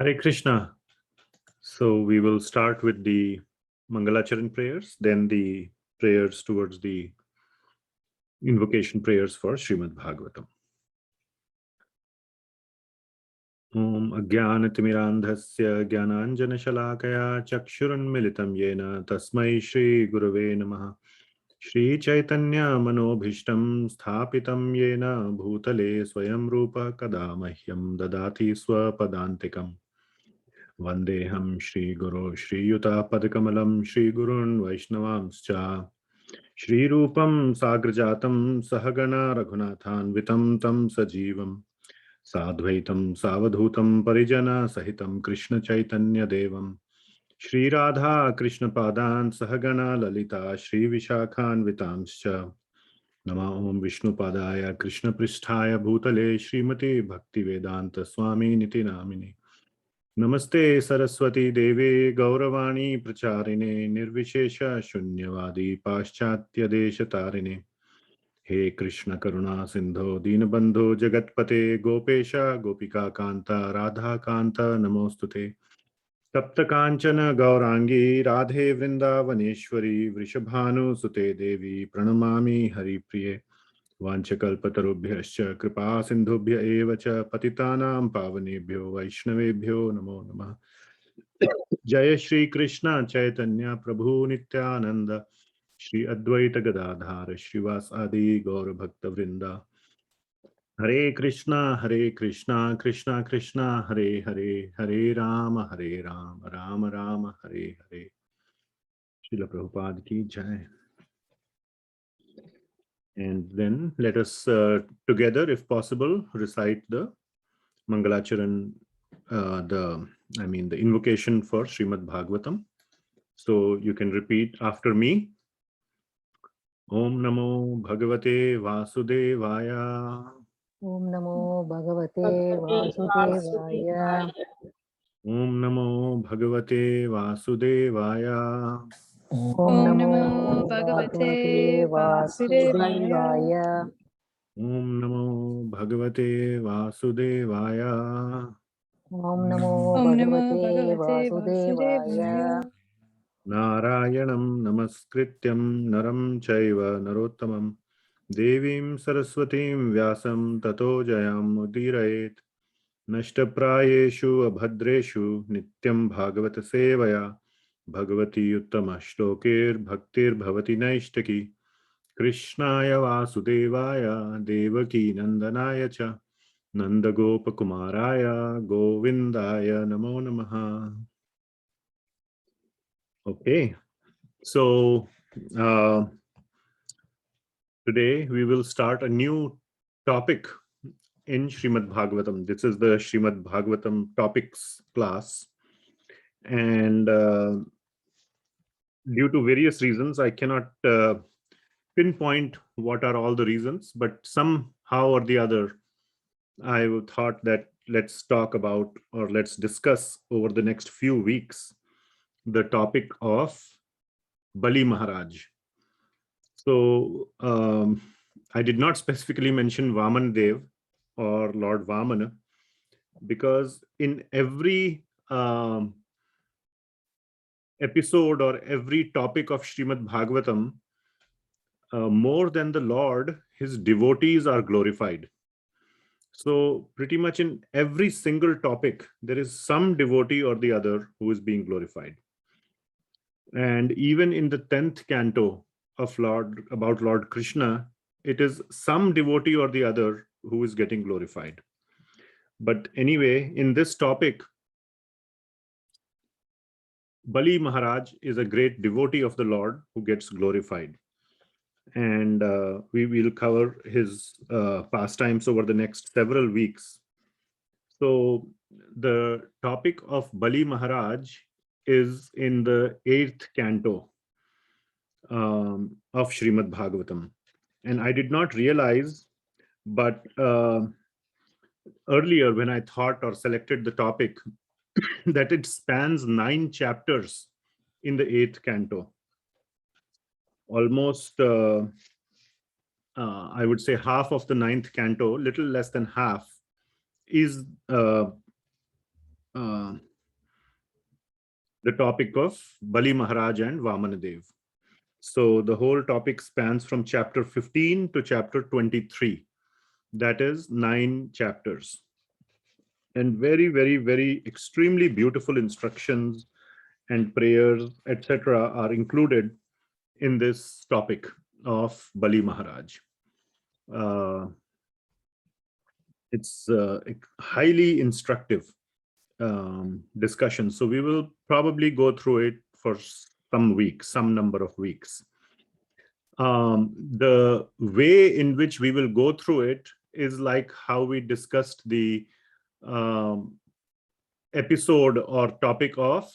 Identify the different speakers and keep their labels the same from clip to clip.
Speaker 1: Hare Krishna. So we will start with the Mangalacharan prayers, then the prayers towards the invocation prayers for Srimad Bhagavatam. Om Ajnanatimirandhasya Jnananjanashalakaya Chakshurunmilitam Yena Tasmai Shri Gurave Namaha. Shri Chaitanya Manobhishtam Sthapitam Yena Bhutale Swayam Rupa Kadamahyam Dadati Swapadantikam. Vandeham Shri Guru Shri Yuta Padakamalam Shri Gurun Vaishnavamscha Shri Rupam Sagrajatam Sahagana Raghunathan Vitam Tam Sajivam Sadvaitam Savadhutam Parijana Sahitam Krishna Chaitanya Devam Shri Radha Krishna Padan Sahagana Lalita Shri Vishakhan Vitamscha Nama Om Vishnu Padaya Krishna Pristhaya Bhutale Srimati Bhakti Vedanta Swami Niti Namini Namaste Saraswati Devi Gauravani Pracharine Nirvishesha Shunyavadi Paschatya Deshatarine He Krishna Karuna Sindho Dinabandho Jagatpate Gopesha Gopika Kanta Radha Kanta Namostute Tapta Kanchana Gaurangi Radhe Vrindavaneshwari Vrishabhanu Sute Devi Pranamami Haripriye Vanchakalpatarubhyascha Kripa Sindhubhya Eva cha Patitanam Pavanebhyo Vaishnavebhyo Namo Namah. Jaya Shri Krishna Chaitanya Prabhu Nityananda Shri Advaita Gadadhara Shrivas Adi Gaura Bhakta Vrinda. Hare Krishna Krishna Krishna Hare Hare Hare Rama Rama Rama Hare Hare. Srila Prabhupada ki jai. And then let us together, if possible, recite the Mangalacharan, the invocation for Srimad Bhagavatam. So you can repeat after me. Om Namo Bhagavate Vasudevaya.
Speaker 2: Om Namo Bhagavate Vasudevaya.
Speaker 1: Om Namo Bhagavate Vasudevaya.
Speaker 2: Om Namo Bhagavate Vasudevaya.
Speaker 1: Om Namo Bhagavate Vasudevaya.
Speaker 2: Om Namo Bhagavate Vasudevaya.
Speaker 1: Narayanam Namaskrityam Naram Chaiva Narottamam Devim Saraswatim Vyasam Tato Jayam Udirayet Nashtaprayeshu Abhadreshu Nityam Bhagavata Sevaya Bhagavati Uttama Shlokir Bhaktir Bhavati Naishtaki Krishnaya Vasudevaya Devaki Nandanaya Cha Nandagopa Kumaraya Govindaya Namo Namaha. Okay, so today we will start a new topic in Srimad Bhagavatam. This is the Srimad Bhagavatam topics class, and due to various reasons, I cannot pinpoint what are all the reasons, but somehow or the other, I thought that let's talk about, or let's discuss over the next few weeks, the topic of Bali Maharaj. So I did not specifically mention Vamana Dev or Lord Vāmana, because in every episode or every topic of Srimad Bhagavatam, more than the Lord, his devotees are glorified. So pretty much in every single topic, there is some devotee or the other who is being glorified. And even in the 10th canto of about Lord Krishna, it is some devotee or the other who is getting glorified. But anyway, in this topic, Bali Maharaj is a great devotee of the Lord who gets glorified. And we will cover his pastimes over the next several weeks. So the topic of Bali Maharaj is in the 8th canto of Srimad Bhagavatam. And I did not realize, but earlier when I thought or selected the topic, that it spans 9 chapters in the 8th canto. Almost, I would say half of the 9th canto, little less than half, is uh, the topic of Bali Maharaj and Vamana Dev. So the whole topic spans from chapter 15 to chapter 23. That is 9 chapters. And very, very, very extremely beautiful instructions and prayers, etc., are included in this topic of Bali Maharaj. It's a highly instructive discussion. So we will probably go through it for some weeks, some number of weeks. The way in which we will go through it is like how we discussed the episode or topic of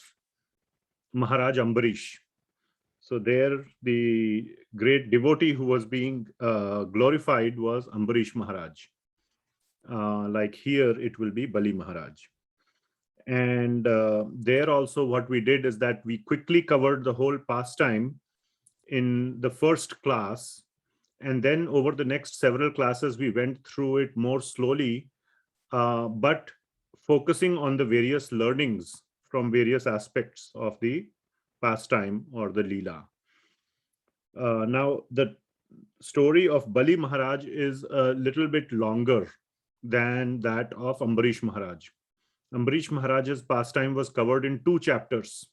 Speaker 1: Maharaj Ambarish. So there, the great devotee who was being glorified was Ambarish Maharaj. Like here, it will be Bali Maharaj. And there also what we did is that we quickly covered the whole pastime in the first class. And then over the next several classes, we went through it more slowly, but focusing on the various learnings from various aspects of the pastime or the Leela. Now, the story of Bali Maharaj is a little bit longer than that of Ambarish Maharaj. Ambarish Maharaj's pastime was covered in 2 chapters.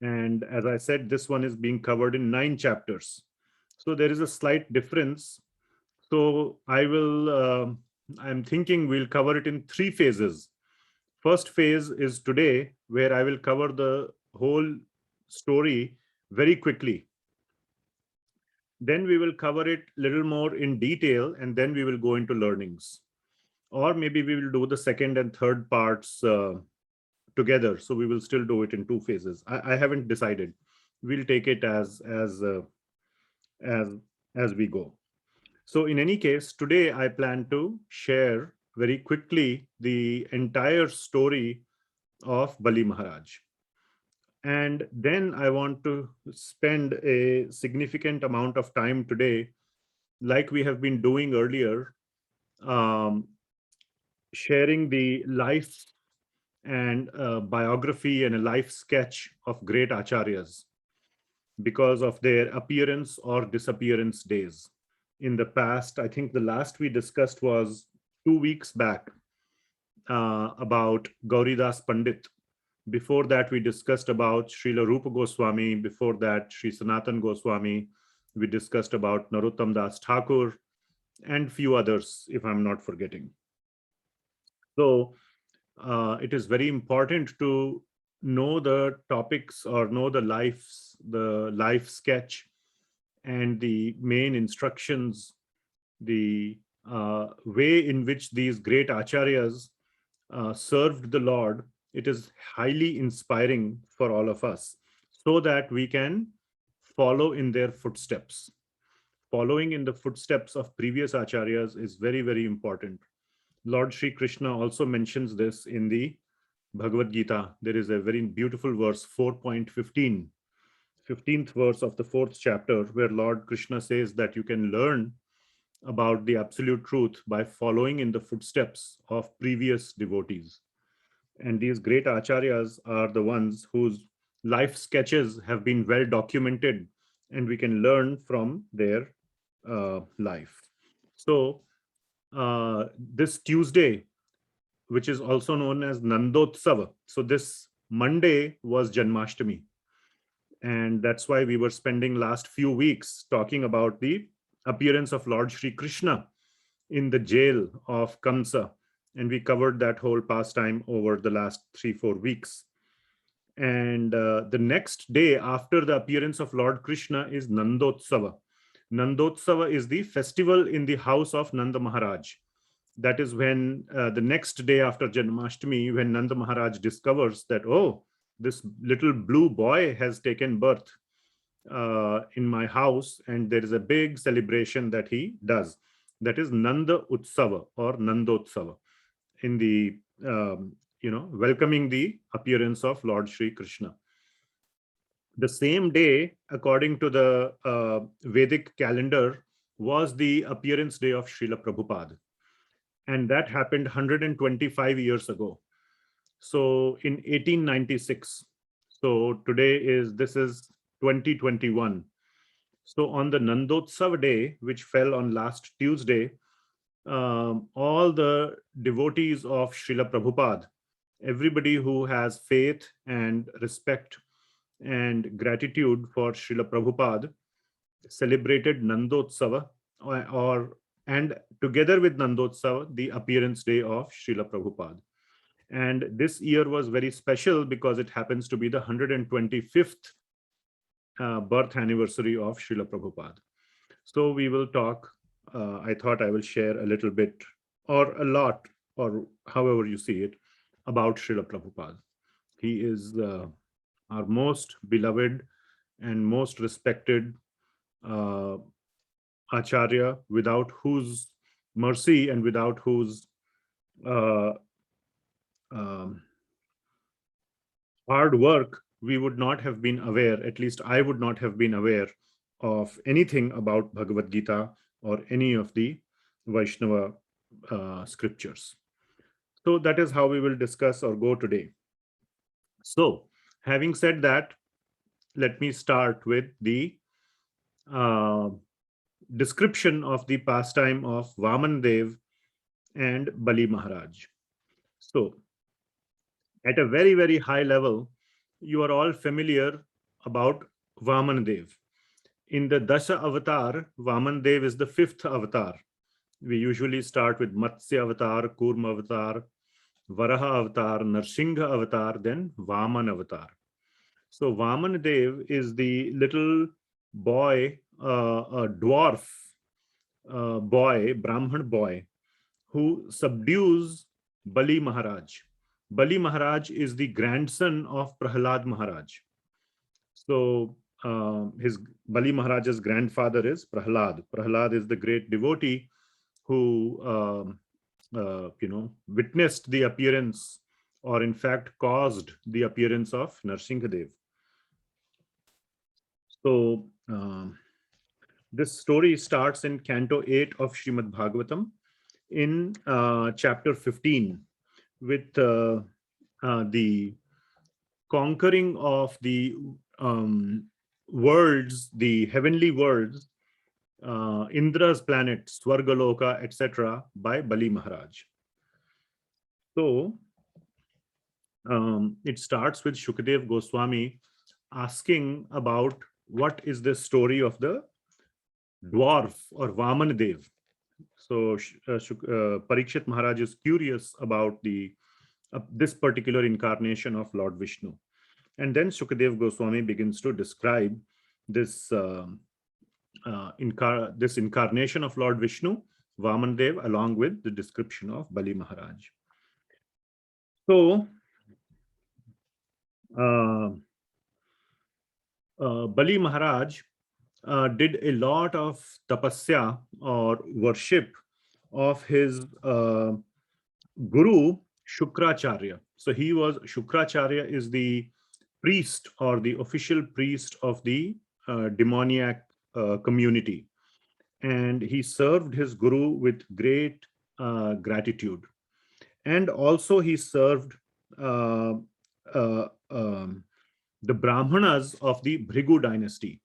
Speaker 1: And as I said, this one is being covered in 9 chapters. So there is a slight difference. So I'm thinking we'll cover it in 3 phases. First phase is today, where I will cover the whole story very quickly. Then we will cover it a little more in detail, and then we will go into learnings. Or maybe we will do the second and third parts together. So we will still do it in 2 phases. I haven't decided. We'll take it as we go. So in any case, today I plan to share very quickly the entire story of Bali Maharaj. And then I want to spend a significant amount of time today, like we have been doing earlier, sharing the life and biography and a life sketch of great acharyas because of their appearance or disappearance days. In the past, I think the last we discussed was 2 weeks back about Gauridas Pandit. Before that, we discussed about Srila Rupa Gosvami. Before that, Sri Sanatan Goswami. We discussed about Narottam Das Thakur and few others, if I'm not forgetting. So it is very important to know the topics or know the life sketch and the main instructions, the way in which these great acharyas served the Lord. It is highly inspiring for all of us so that we can follow in their footsteps. Following in the footsteps of previous acharyas is very, very important. Lord Sri Krishna also mentions this in the Bhagavad Gita. There is a very beautiful verse, 4.15, 15th verse of the 4th chapter, where Lord Krishna says that you can learn about the absolute truth by following in the footsteps of previous devotees. And these great acharyas are the ones whose life sketches have been well documented, and we can learn from their life. So this Tuesday, which is also known as Nandotsava. So this Monday was Janmashtami. And that's why we were spending last few weeks talking about the appearance of Lord Sri Krishna in the jail of Kamsa. And we covered that whole pastime over the last 3-4 weeks. And the next day after the appearance of Lord Krishna is Nandotsava. Nandotsava is the festival in the house of Nanda Maharaj. That is when the next day after Janmashtami, when Nanda Maharaj discovers that, oh, this little blue boy has taken birth in my house, and there is a big celebration that he does. That is Nanda Utsava or Nandotsava, in the welcoming the appearance of Lord Sri Krishna. The same day, according to the Vedic calendar, was the appearance day of Srila Prabhupada. And that happened 125 years ago. So in 1896, so this is 2021. So on the Nandotsava day, which fell on last Tuesday, all the devotees of Srila Prabhupada, everybody who has faith and respect and gratitude for Srila Prabhupada, celebrated Nandotsava, and together with Nandotsava, the appearance day of Srila Prabhupada. And this year was very special because it happens to be the 125th birth anniversary of Srila Prabhupada. So we will talk, I thought I will share a little bit or a lot, or however you see it, about Srila Prabhupada. He is our most beloved and most respected Acharya, without whose mercy and without whose hard work we would not have been aware, at least I would not have been aware of anything about Bhagavad Gita or any of the Vaishnava scriptures. So that is how we will discuss or go today. So having said that, let me start with the description of the pastime of Vamana Dev and Bali Maharaj. So at a very, very high level, you are all familiar about Vamana Dev. In the Dasha avatar, Vamana Dev is the fifth avatar. We usually start with Matsya avatar, Kurma avatar, Varaha avatar, Narsingha avatar, then Vamana avatar. So Vamana Dev is the little boy, a dwarf boy, Brahman boy, who subdues Bali Maharaj. Bali Maharaj is the grandson of Prahlad Maharaj. So his Bali Maharaj's grandfather is Prahlad. Prahlad is the great devotee who witnessed the appearance, or in fact caused the appearance of Narsinghadev. So this story starts in Canto 8 of Srimad Bhagavatam in chapter 15 with the conquering of the worlds, the heavenly worlds, Indra's planet, Swargaloka, etc., by Bali Maharaj. So it starts with Shukdev Goswami asking about what is the story of the dwarf or Vamana Dev. So Parikshit Maharaj is curious about this particular incarnation of Lord Vishnu. And then Shukdev Goswami begins to describe this incarnation of Lord Vishnu, Vamana Dev, along with the description of Bali Maharaj. So Bali Maharaj did a lot of tapasya or worship of his guru Shukracharya. So Shukracharya is the priest or the official priest of the demoniac community, and he served his guru with great gratitude, and also he served the Brahmanas of the Bhrigu dynasty.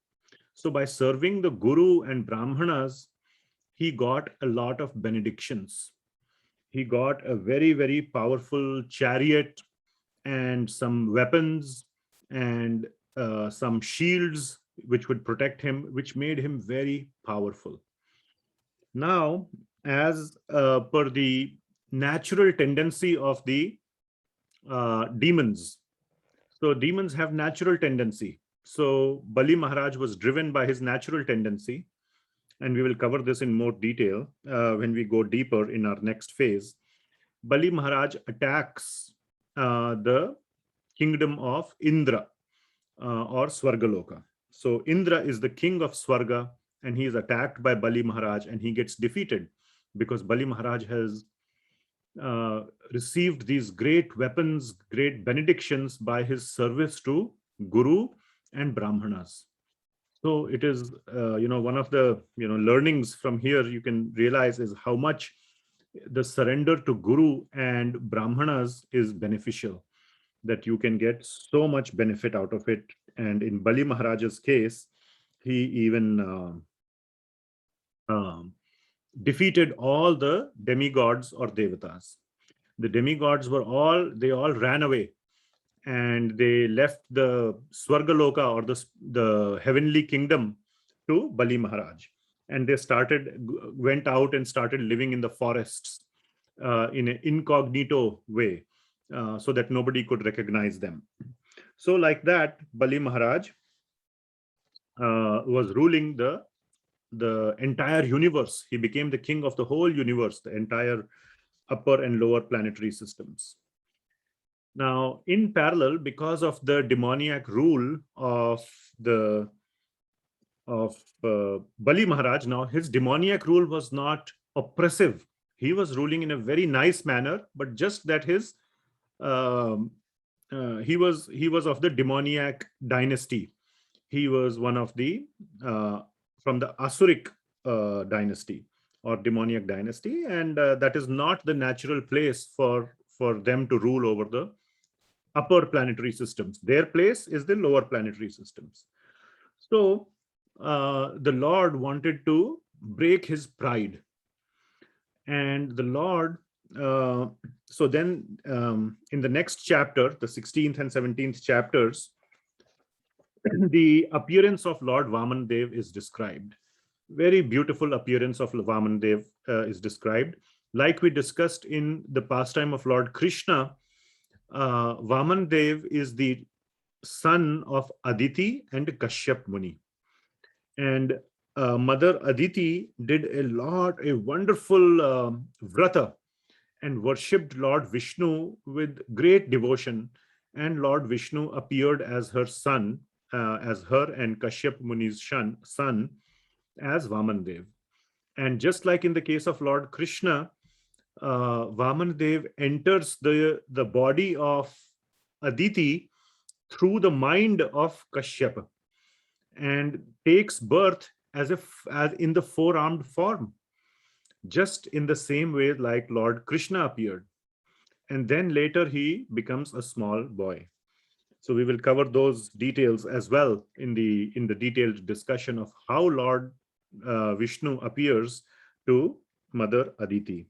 Speaker 1: So by serving the guru and Brahmanas, he got a lot of benedictions. He got a very, very powerful chariot and some weapons and some shields which would protect him, which made him very powerful. Now, as per the natural tendency of the demons, so demons have natural tendency. So Bali Maharaj was driven by his natural tendency, and we will cover this in more detail when we go deeper in our next phase. Bali Maharaj attacks the kingdom of Indra or Swargaloka. So Indra is the king of Swarga, and he is attacked by Bali Maharaj, and he gets defeated because Bali Maharaj has received these great weapons, great benedictions by his service to Guru and Brahmanas. So it is, one of the learnings from here you can realize is how much the surrender to Guru and Brahmanas is beneficial. that you can get so much benefit out of it. And in Bali Maharaja's case, he even defeated all the demigods or devatas. The demigods they all ran away, and they left the Swargaloka, or the heavenly kingdom, to Bali Maharaj. And they went out and started living in the forests in an incognito way, so that nobody could recognize them. So like that, Bali Maharaj was ruling the entire universe. He became the king of the whole universe, the entire upper and lower planetary systems. Now, in parallel, because of the demoniac rule of Bali Maharaj, now his demoniac rule was not oppressive. He was ruling in a very nice manner, but just that he was of the demoniac dynasty. He was one of the from the Asuric dynasty or demoniac dynasty, and that is not the natural place for them to rule over the upper planetary systems. Their place is the lower planetary systems. So the Lord wanted to break his pride, and the Lord so then in the next chapter, the 16th and 17th chapters, the appearance of Lord Vāmanadeva is described. Very beautiful appearance of Vamanadeva is described. Like we discussed in the pastime of Lord Krishna, Vamanadeva is the son of Aditi and Kashyap Muni. And Mother Aditi did a wonderful vrata and worshipped Lord Vishnu with great devotion. And Lord Vishnu appeared as her son, as her and Kashyap Muni's son, as Vamanadeva. And just like in the case of Lord Krishna, Vamanadeva enters the body of Aditi through the mind of Kashyapa and takes birth as in the four-armed form, just in the same way like Lord Krishna appeared. And then later he becomes a small boy. So we will cover those details as well in the detailed discussion of how Lord Vishnu appears to Mother Aditi.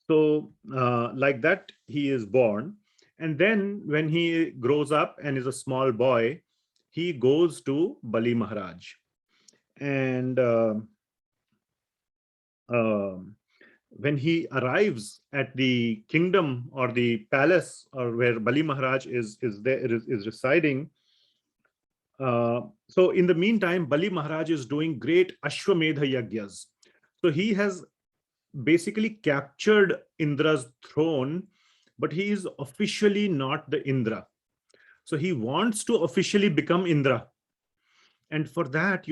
Speaker 1: So like that, he is born. And then when he grows up and is a small boy, he goes to Bali Maharaj. And when he arrives at the kingdom or the palace, or where Bali Maharaj is residing, so in the meantime, Bali Maharaj is doing great ashvamedha yajnas. So he has basically captured Indra's throne, but he is officially not the Indra. So he wants to officially become Indra. And for that,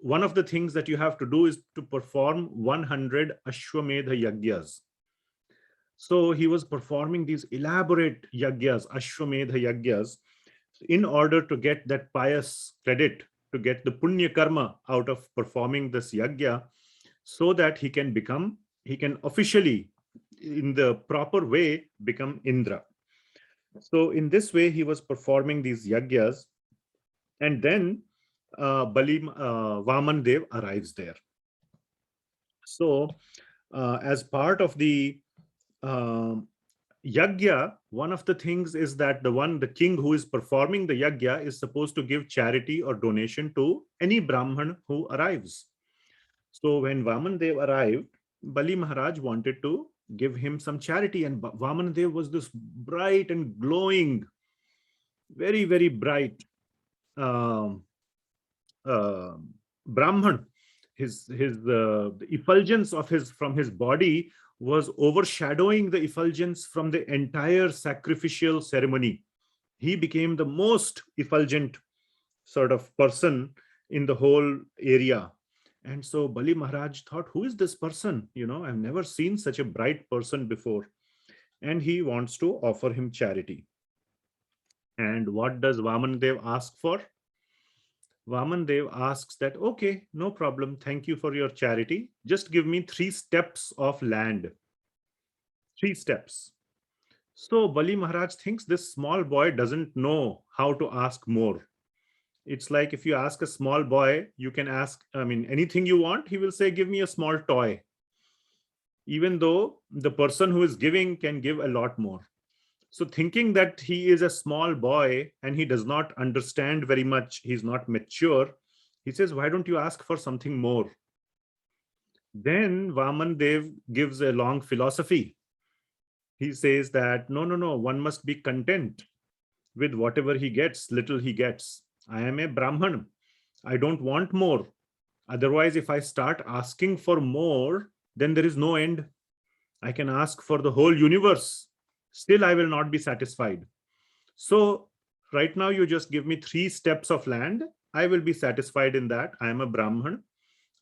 Speaker 1: one of the things that you have to do is to perform 100 ashvamedha yajnas. So he was performing these elaborate yajnas, ashvamedha yajnas, in order to get that pious credit, to get the punya karma out of performing this yajna, so that he can officially, in the proper way, become Indra. So in this way, he was performing these yajnas, and then Vamana Dev arrives there. So as part of the yajna, one of the things is that the king who is performing the yajna is supposed to give charity or donation to any Brahman who arrives. So when Vamana Dev arrived, Bali Maharaj wanted to give him some charity, and Vamana Dev was this bright and glowing, very, very bright Brahman. The effulgence from his body was overshadowing the effulgence from the entire sacrificial ceremony. He became the most effulgent sort of person in the whole area. And so Bali Maharaj thought, who is this person? I've never seen such a bright person before. And he wants to offer him charity. And what does Vamana Dev ask for? Vamana Dev asks that, okay, no problem. Thank you for your charity. Just give me 3 steps of land. 3 steps. So Bali Maharaj thinks this small boy doesn't know how to ask more. It's like if you ask a small boy, you can ask, anything you want, he will say, give me a small toy. Even though the person who is giving can give a lot more. So thinking that he is a small boy and he does not understand very much, he's not mature, he says, why don't you ask for something more? Then Vamana Dev gives a long philosophy. He says that, no, one must be content with whatever he gets, little he gets. I am a Brahman. I don't want more. Otherwise, if I start asking for more, then there is no end. I can ask for the whole universe. Still, I will not be satisfied. So right now, you just give me 3 steps of land. I will be satisfied in that. I am a Brahman.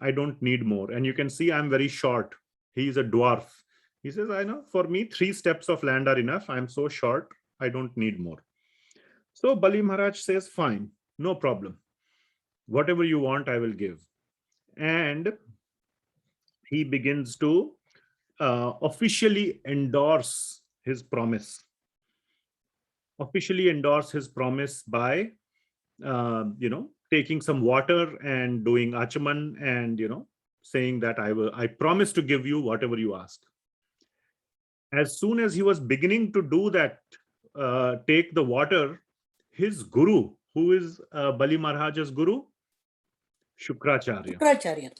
Speaker 1: I don't need more. And you can see I'm very short. He is a dwarf. He says, I know, for me, 3 steps of land are enough. I'm so short. I don't need more. So Bali Maharaj says, fine, no problem. Whatever you want, I will give. And he begins to officially endorse his promise. Officially endorse his promise by, taking some water and doing achaman and, saying that I promise to give you whatever you ask. As soon as he was beginning to do that, take the water, his guru, who is Bali Maharaja's guru? Shukracharya.
Speaker 3: Shukracharya.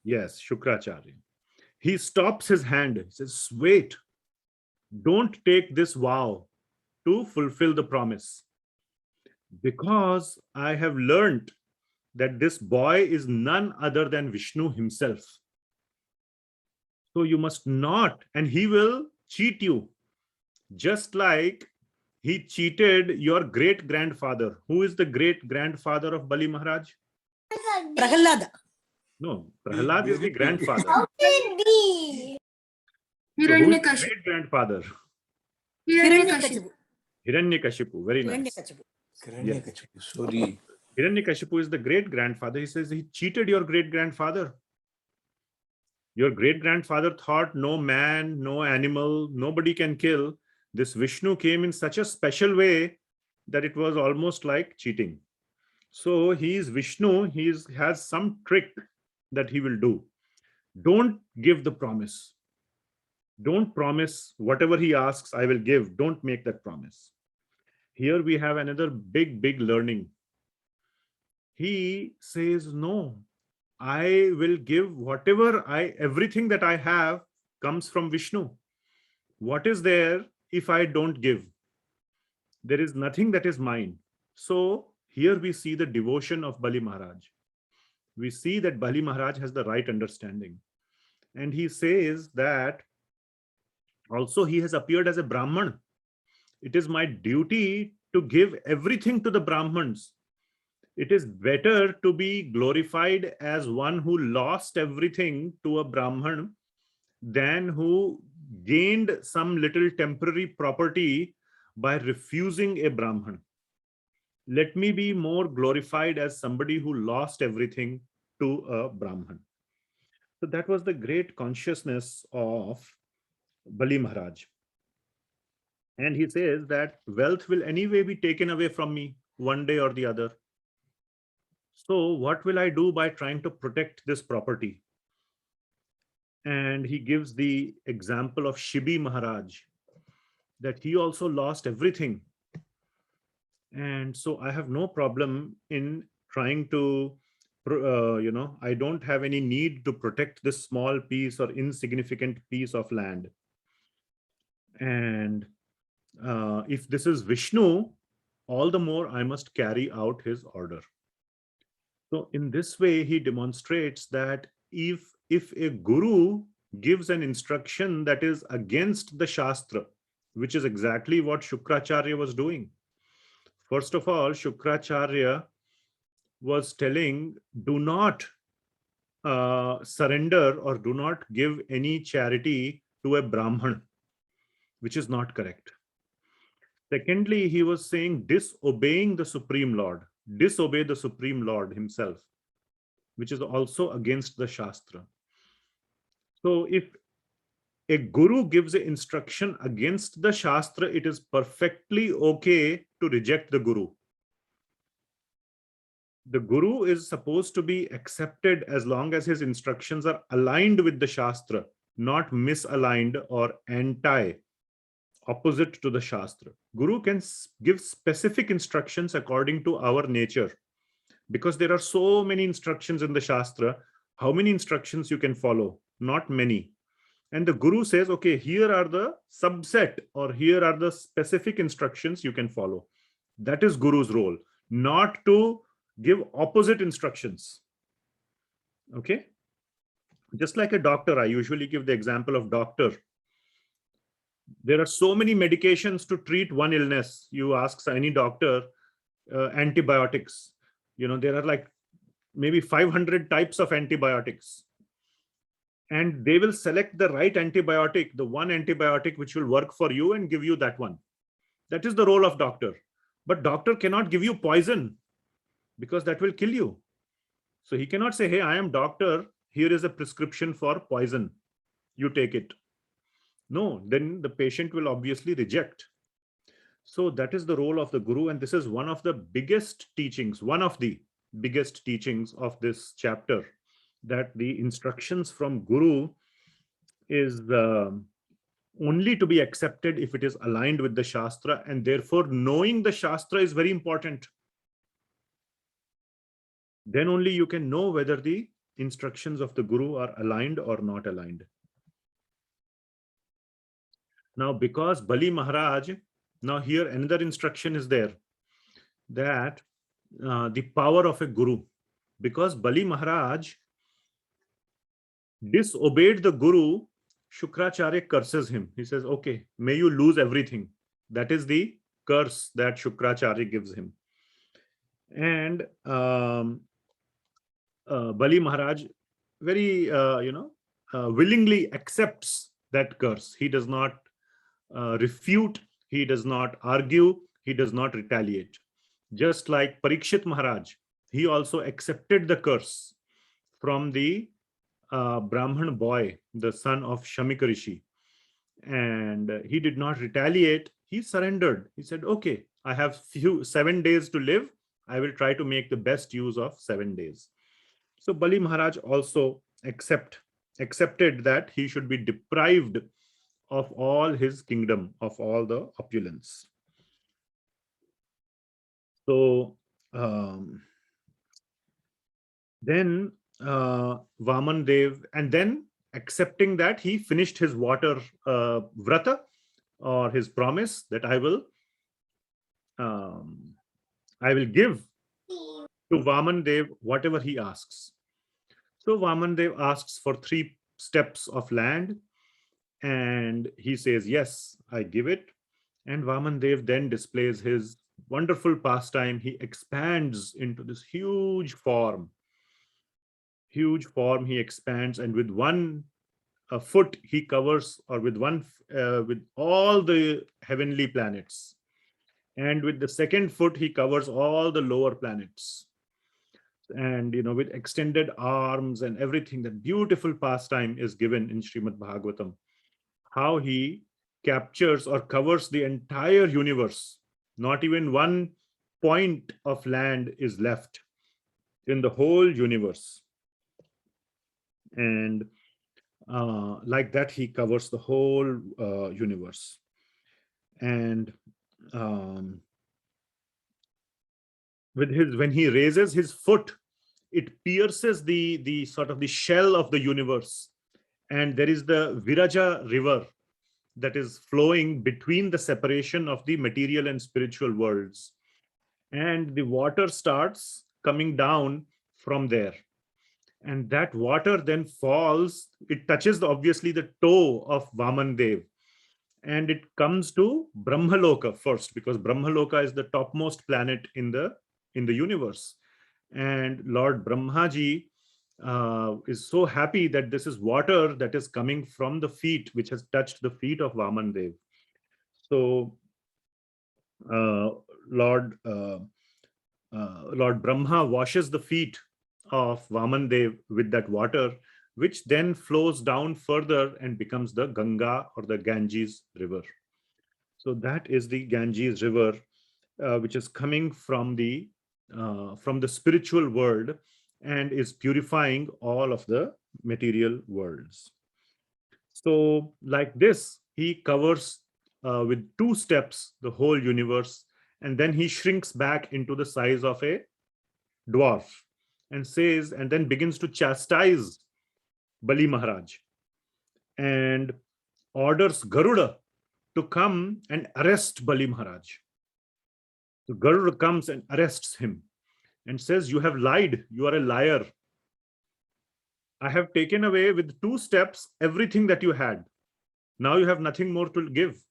Speaker 1: Yes, Shukracharya. He stops his hand. He says, wait, don't take this vow to fulfill the promise. Because I have learned that this boy is none other than Vishnu himself. So you must not, and he will cheat you. Just like he cheated your great-grandfather. Who is the great-grandfather of Bali Maharaj?
Speaker 3: Prahalada.
Speaker 1: No, Prahlad is the grandfather.
Speaker 3: How can be?
Speaker 1: So who is the great-grandfather?
Speaker 3: Hiranyakashipu.
Speaker 1: Hiranyakashipu. Very nice.
Speaker 3: Hiranyakashipu.
Speaker 4: Sorry.
Speaker 1: Hiranyakashipu is the great-grandfather. He says he cheated your great-grandfather. Your great-grandfather thought no man, no animal, nobody can kill. This Vishnu came in such a special way that it was almost like cheating. So he is Vishnu. He has some trick that he will do. Don't give the promise. Don't promise whatever he asks, I will give. Don't make that promise. Here we have another big learning. He says, no, I will give whatever everything that I have comes from Vishnu. What is there if I don't give? There is nothing that is mine. So here we see the devotion of Bali Maharaj. We see that Bali Maharaj has the right understanding. And he says that also he has appeared as a Brahman. It is my duty to give everything to the Brahmans. It is better to be glorified as one who lost everything to a Brahman than who gained some little temporary property by refusing a Brahman. Let me be more glorified as somebody who lost everything to a Brahman. So that was the great consciousness of Bali Maharaj. And he says that wealth will anyway be taken away from me one day or the other. So what will I do by trying to protect this property? And he gives the example of Shibi Maharaj, that he also lost everything. And so I have no problem in trying to, I don't have any need to protect this small piece or insignificant piece of land. And if this is Vishnu, all the more I must carry out his order. So in this way, he demonstrates that if a guru gives an instruction that is against the Shastra, which is exactly what Shukracharya was doing. First of all, Shukracharya was telling, do not surrender or do not give any charity to a Brahman, which is not correct. Secondly, he was saying disobeying the Supreme Lord, disobey the Supreme Lord himself, which is also against the Shastra. So if a guru gives an instruction against the Shastra, it is perfectly okay to reject the guru. The guru is supposed to be accepted as long as his instructions are aligned with the Shastra, not misaligned or opposite to the Shastra. Guru can give specific instructions according to our nature, because there are so many instructions in the Shastra. How many instructions you can follow? Not many. And the guru says, okay, here are the subset, or here are the specific instructions you can follow. That is guru's role, not to give opposite instructions. Okay. Just like a doctor, I usually give the example of doctor. There are so many medications to treat one illness. You ask any doctor, antibiotics, there are like maybe 500 types of antibiotics. And they will select the right antibiotic, the one antibiotic which will work for you, and give you that one. That is the role of doctor. But doctor cannot give you poison, because that will kill you. So he cannot say, hey, I am doctor, here is a prescription for poison, you take it. No, then the patient will obviously reject. So that is the role of the guru. And this is one of the biggest teachings, of this chapter, that the instructions from guru is only to be accepted if it is aligned with the Shastra, and therefore knowing the Shastra is very important. Then only you can know whether the instructions of the guru are aligned or not aligned. Now, because Bali Maharaj, now here another instruction is there, that the power of a guru, because Bali Maharaj disobeyed the guru, Shukracharya curses him. He says, okay, may you lose everything. That is the curse that Shukracharya gives him. And Bali Maharaj very, willingly accepts that curse. He does not refute, he does not argue, he does not retaliate. Just like Parikshit Maharaj, he also accepted the curse from the Brahman boy, the son of Shamika Rishi. And he did not retaliate, he surrendered. He said, okay, I have 7 days to live. I will try to make the best use of 7 days. So Bali Maharaj also accepted that he should be deprived of all his kingdom, of all the opulence. So then Vamana Deva, and then accepting that, he finished his water vrata, or his promise, that I will give to Vamana Deva whatever he asks. So Vamana Deva asks for 3 steps of land, and he says, yes, I give it. And Vamana Deva then displays his wonderful pastime. He expands into this huge form. He expands, and with one foot he covers, or with all the heavenly planets. And with the second foot he covers all the lower planets. And with extended arms and everything, that beautiful pastime is given in Srimad Bhagavatam. How he captures or covers the entire universe. Not even one point of land is left in the whole universe. And like that, he covers the whole universe. And when he raises his foot, it pierces the sort of the shell of the universe. And there is the Viraja river that is flowing between the separation of the material and spiritual worlds. And the water starts coming down from there. And that water then falls, it touches obviously the toe of Vamana Dev. And it comes to Brahmaloka first, because Brahmaloka is the topmost planet in the universe. And Lord Brahmaji is so happy that this is water that is coming from the feet, which has touched the feet of Vamana Dev. So Lord Brahma washes the feet of Vamana Dev with that water, which then flows down further and becomes the Ganga or the Ganges river. So that is the Ganges river, which is coming from the spiritual world and is purifying all of the material worlds. So like this, he covers with 2 steps the whole universe, and then he shrinks back into the size of a dwarf and says, and then begins to chastise Bali Maharaj and orders Garuda to come and arrest Bali Maharaj. So Garuda comes and arrests him and says, "You have lied. You are a liar. I have taken away with 2 steps everything that you had. Now you have nothing more to give.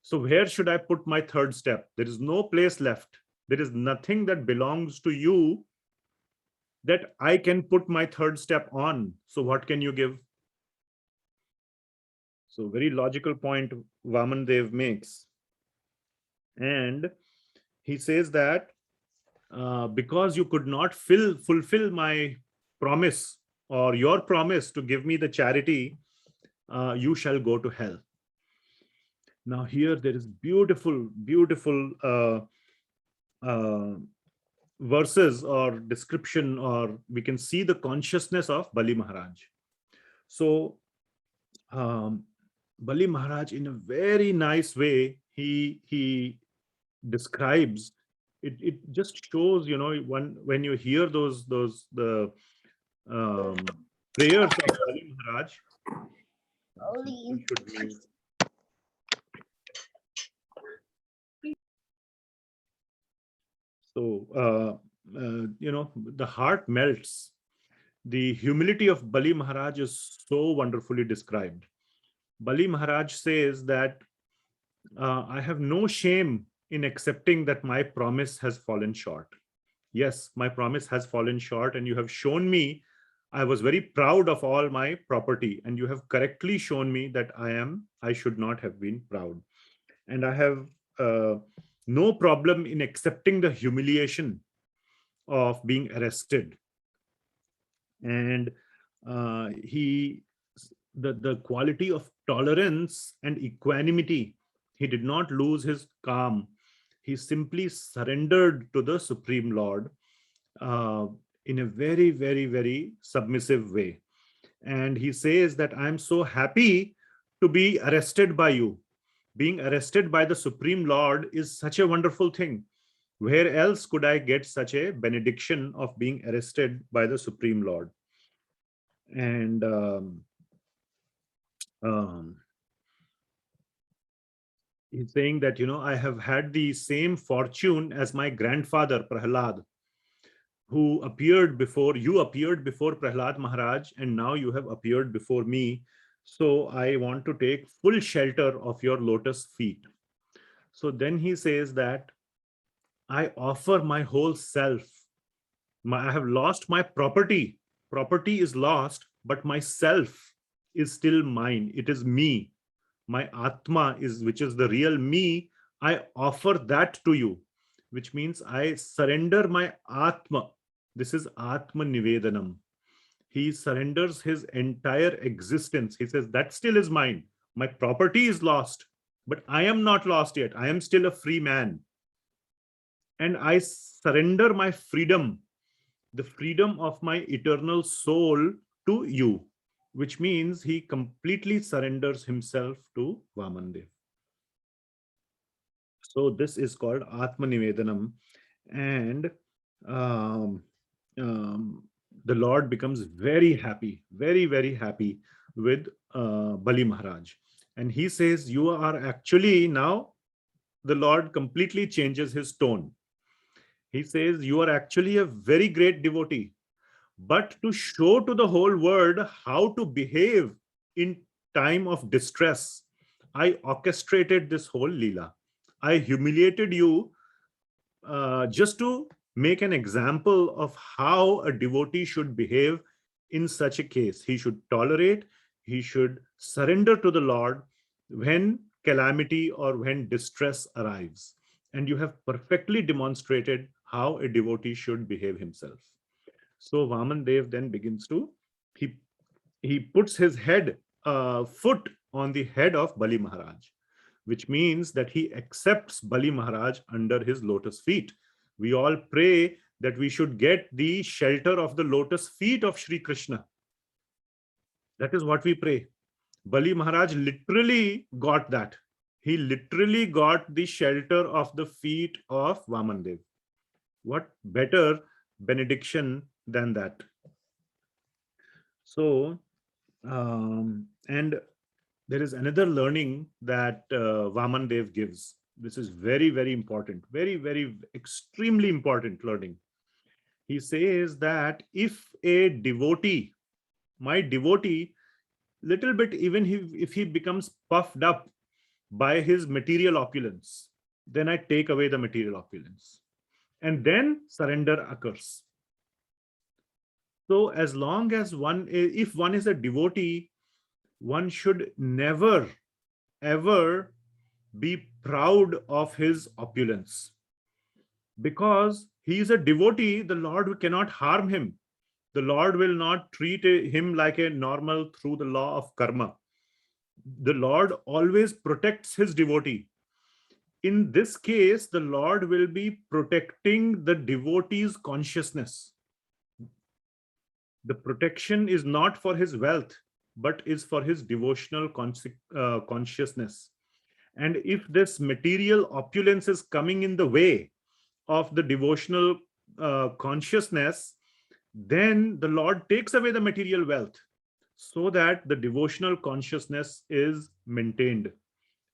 Speaker 1: So where should I put my 3rd step? There is no place left. There is nothing that belongs to you that I can put my 3rd step on. So what can you give?" So very logical point Vamana Dev makes. And he says that because you could not fulfill my promise or your promise to give me the charity, you shall go to hell. Now here there is beautiful verses or description, or we can see the consciousness of Bali Maharaj. So Bali Maharaj, in a very nice way, he describes it. It just shows, when you hear the prayers of Bali Maharaj. You should mute. So the heart melts. The humility of Bali Maharaj is so wonderfully described. Bali Maharaj says that I have no shame in accepting that my promise has fallen short. Yes, my promise has fallen short, and you have shown me I was very proud of all my property, and you have correctly shown me that I should not have been proud. And I have no problem in accepting the humiliation of being arrested. And the quality of tolerance and equanimity, he did not lose his calm. He simply surrendered to the Supreme Lord in a very, very, very submissive way. And he says that I'm so happy to be arrested by you. Being arrested by the Supreme Lord is such a wonderful thing. Where else could I get such a benediction of being arrested by the Supreme Lord? And he's saying that, I have had the same fortune as my grandfather, Prahlad, who appeared before Prahlad Maharaj, and now you have appeared before me. So I want to take full shelter of your lotus feet. So then he says that I offer my whole self. I have lost my property. Property is lost, but my self is still mine. It is me. My Atma which is the real me. I offer that to you, which means I surrender my Atma. This is atmanivedanam. He surrenders his entire existence. He says that still is mine. My property is lost, but I am not lost yet. I am still a free man. And I surrender my freedom, the freedom of my eternal soul, to you, which means he completely surrenders himself to Vamana Dev. So this is called atmanivedanam. And the Lord becomes very happy, very, very happy with Bali Maharaj. And he says, you are actually now, the Lord completely changes his tone. He says, you are actually a very great devotee. But to show to the whole world how to behave in time of distress, I orchestrated this whole Leela. I humiliated you just to make an example of how a devotee should behave in such a case. He should tolerate, he should surrender to the Lord when calamity or when distress arrives. And you have perfectly demonstrated how a devotee should behave himself. So Vamana Dev then begins to, he he puts his foot on the head of Bali Maharaj, which means that he accepts Bali Maharaj under his lotus feet. We all pray that we should get the shelter of the lotus feet of Sri Krishna. That is what we pray. Bali Maharaj literally got that. He literally got the shelter of the feet of Vamana Deva. What better benediction than that? So, and there is another learning that Vamana Deva gives. This is very, very important, very, very extremely important learning. He says that if a devotee, my devotee, little bit, even if he becomes puffed up by his material opulence, then I take away the material opulence. And then surrender occurs. So as long as if one is a devotee, one should never, ever be proud of his opulence. Because he is a devotee, the Lord cannot harm him. The Lord will not treat him like a normal through the law of karma. The Lord always protects his devotee. In this case, the Lord will be protecting the devotee's consciousness. The protection is not for his wealth, but is for his devotional consciousness. And if this material opulence is coming in the way of the devotional consciousness, then the Lord takes away the material wealth so that the devotional consciousness is maintained.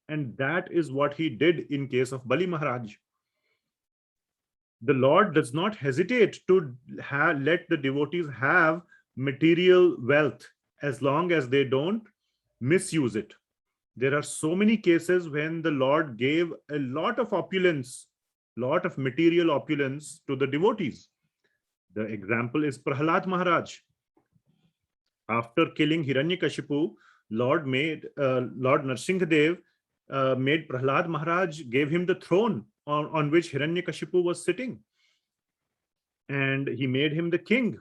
Speaker 1: And that is what he did in case of Bali Maharaj. The Lord does not hesitate to let the devotees have material wealth as long as they don't misuse it. There are so many cases when the Lord gave a lot of opulence, lot of material opulence to the devotees. The example is Prahlad Maharaj. After killing Hiranyakashipu, Lord Nrsimhadev made Prahlad Maharaj, gave him the throne on which Hiranyakashipu was sitting. And he made him the king.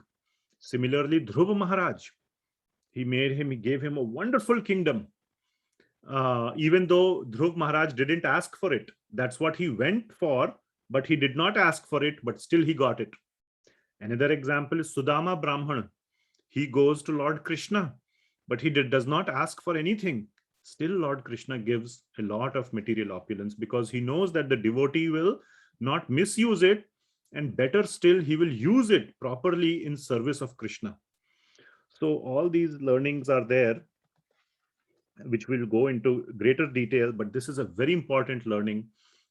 Speaker 1: Similarly, Dhruva Maharaj, he gave him a wonderful kingdom. Even though Dhruv Maharaj didn't ask for it. That's what he went for, but he did not ask for it, but still he got it. Another example is Sudama Brahmana. He goes to Lord Krishna, but he does not ask for anything. Still Lord Krishna gives a lot of material opulence because he knows that the devotee will not misuse it, and better still, he will use it properly in service of Krishna. So all these learnings are there, which will go into greater detail, but this is a very important learning,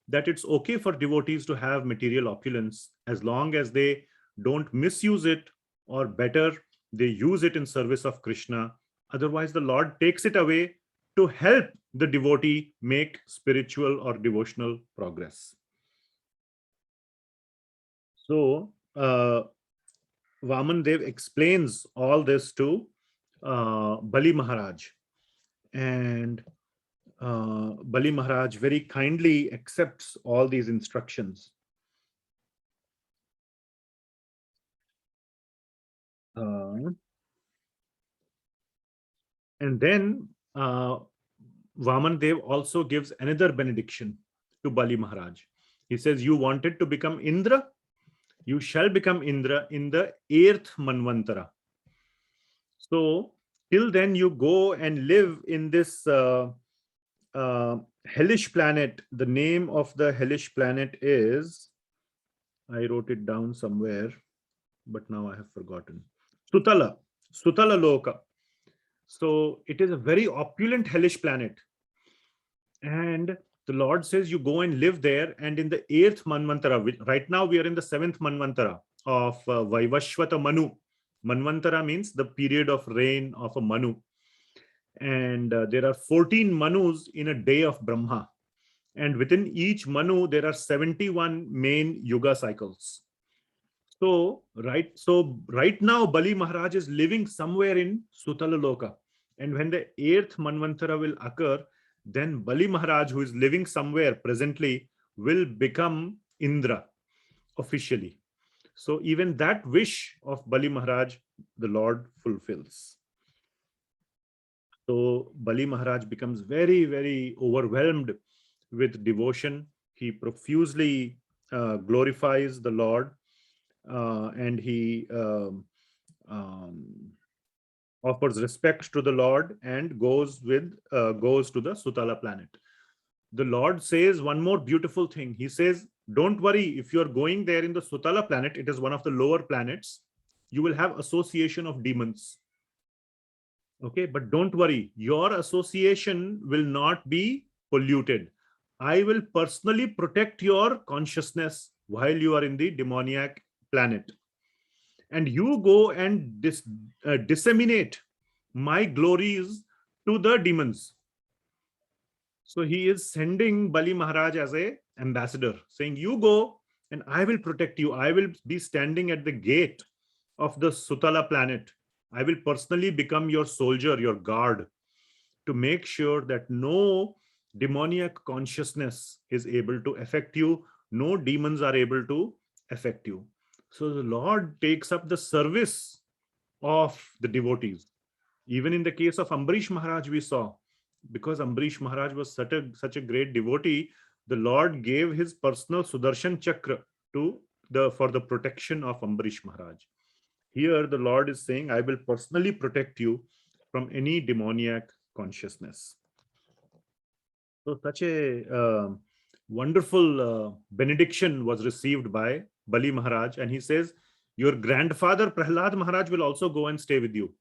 Speaker 1: that it's okay for devotees to have material opulence as long as they don't misuse it, or better, they use it in service of Krishna. Otherwise, the Lord takes it away to help the devotee make spiritual or devotional progress. So, Vamana Dev explains all this to Bali Maharaj. And Bali Maharaj very kindly accepts all these instructions. And then Vamana Dev also gives another benediction to Bali Maharaj. He says, you wanted to become Indra? You shall become Indra in the 8th Manvantara. So till then you go and live in this hellish planet. The name of the hellish planet is, I wrote it down somewhere, but now I have forgotten. Sutala Loka. So it is a very opulent hellish planet. And the Lord says you go and live there, and in the 8th Manvantara, right now we are in the 7th Manvantara of Vaivashvata Manu. Manvantara means the period of reign of a Manu. And there are 14 Manus in a day of Brahma. And within each Manu, there are 71 main Yuga cycles. So right now, Bali Maharaj is living somewhere in Sutala Loka. And when the 8th Manvantara will occur, then Bali Maharaj, who is living somewhere presently, will become Indra officially. So even that wish of Bali Maharaj, the Lord fulfills. So Bali Maharaj becomes very, very overwhelmed with devotion. He profusely glorifies the Lord, and he um, offers respect to the Lord and goes to the Sutala planet. The Lord says one more beautiful thing. He says, don't worry, if you're going there in the Sutala planet, it is one of the lower planets, you will have association of demons. Okay, but don't worry, your association will not be polluted. I will personally protect your consciousness while you are in the demoniac planet. And you go and disseminate my glories to the demons. So he is sending Bali Maharaj as a ambassador, saying, you go and I will protect you. I will be standing at the gate of the Sutala planet. I will personally become your soldier, your guard, to make sure that no demoniac consciousness is able to affect you. No demons are able to affect you. So the Lord takes up the service of the devotees. Even in the case of Ambarish Maharaj, we saw, because Ambarish Maharaj was such a great devotee, the Lord gave his personal Sudarshan Chakra for the protection of Ambarish Maharaj. Here the Lord is saying, I will personally protect you from any demoniac consciousness. So such a wonderful benediction was received by Bali Maharaj, and he says, your grandfather Prahlad Maharaj will also go and stay with you.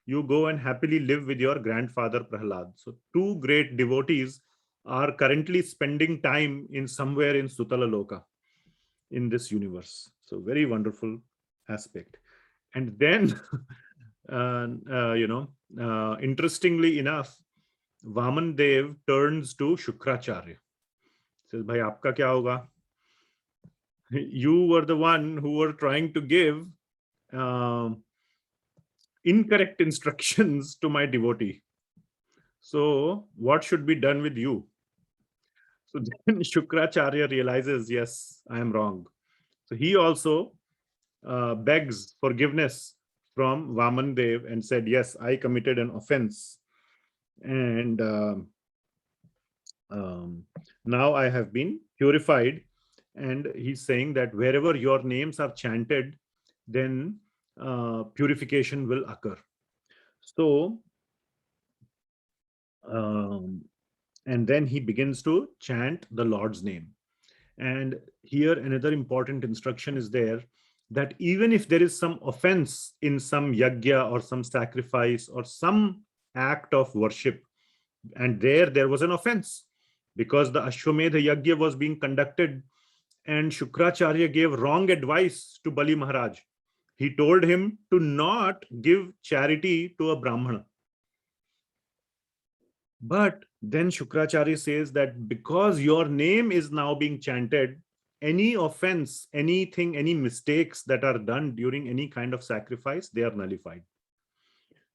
Speaker 1: You go and happily live with your grandfather Prahlad. So two great devotees are currently spending time in somewhere in Sutala Loka, in this universe. So very wonderful aspect. And then, interestingly enough, Vamana Dev turns to Shukracharya. Says, Bhai, aapka kya hoga? You were the one who were trying to give incorrect instructions to my devotee. So what should be done with you? So then Shukracharya realizes, yes, I am wrong. So he also begs forgiveness from Vamana Dev and said, yes, I committed an offense. And now I have been purified. And he's saying that wherever your names are chanted, then purification will occur. So, and then he begins to chant the Lord's name. And here another important instruction is there, that even if there is some offense in some yajna or some sacrifice or some act of worship, and there was an offense because the ashvamedha yajna was being conducted and Shukracharya gave wrong advice to Bali Maharaj. He told him to not give charity to a Brahmana. But then Shukracharya says that because your name is now being chanted, any offense, anything, any mistakes that are done during any kind of sacrifice, they are nullified.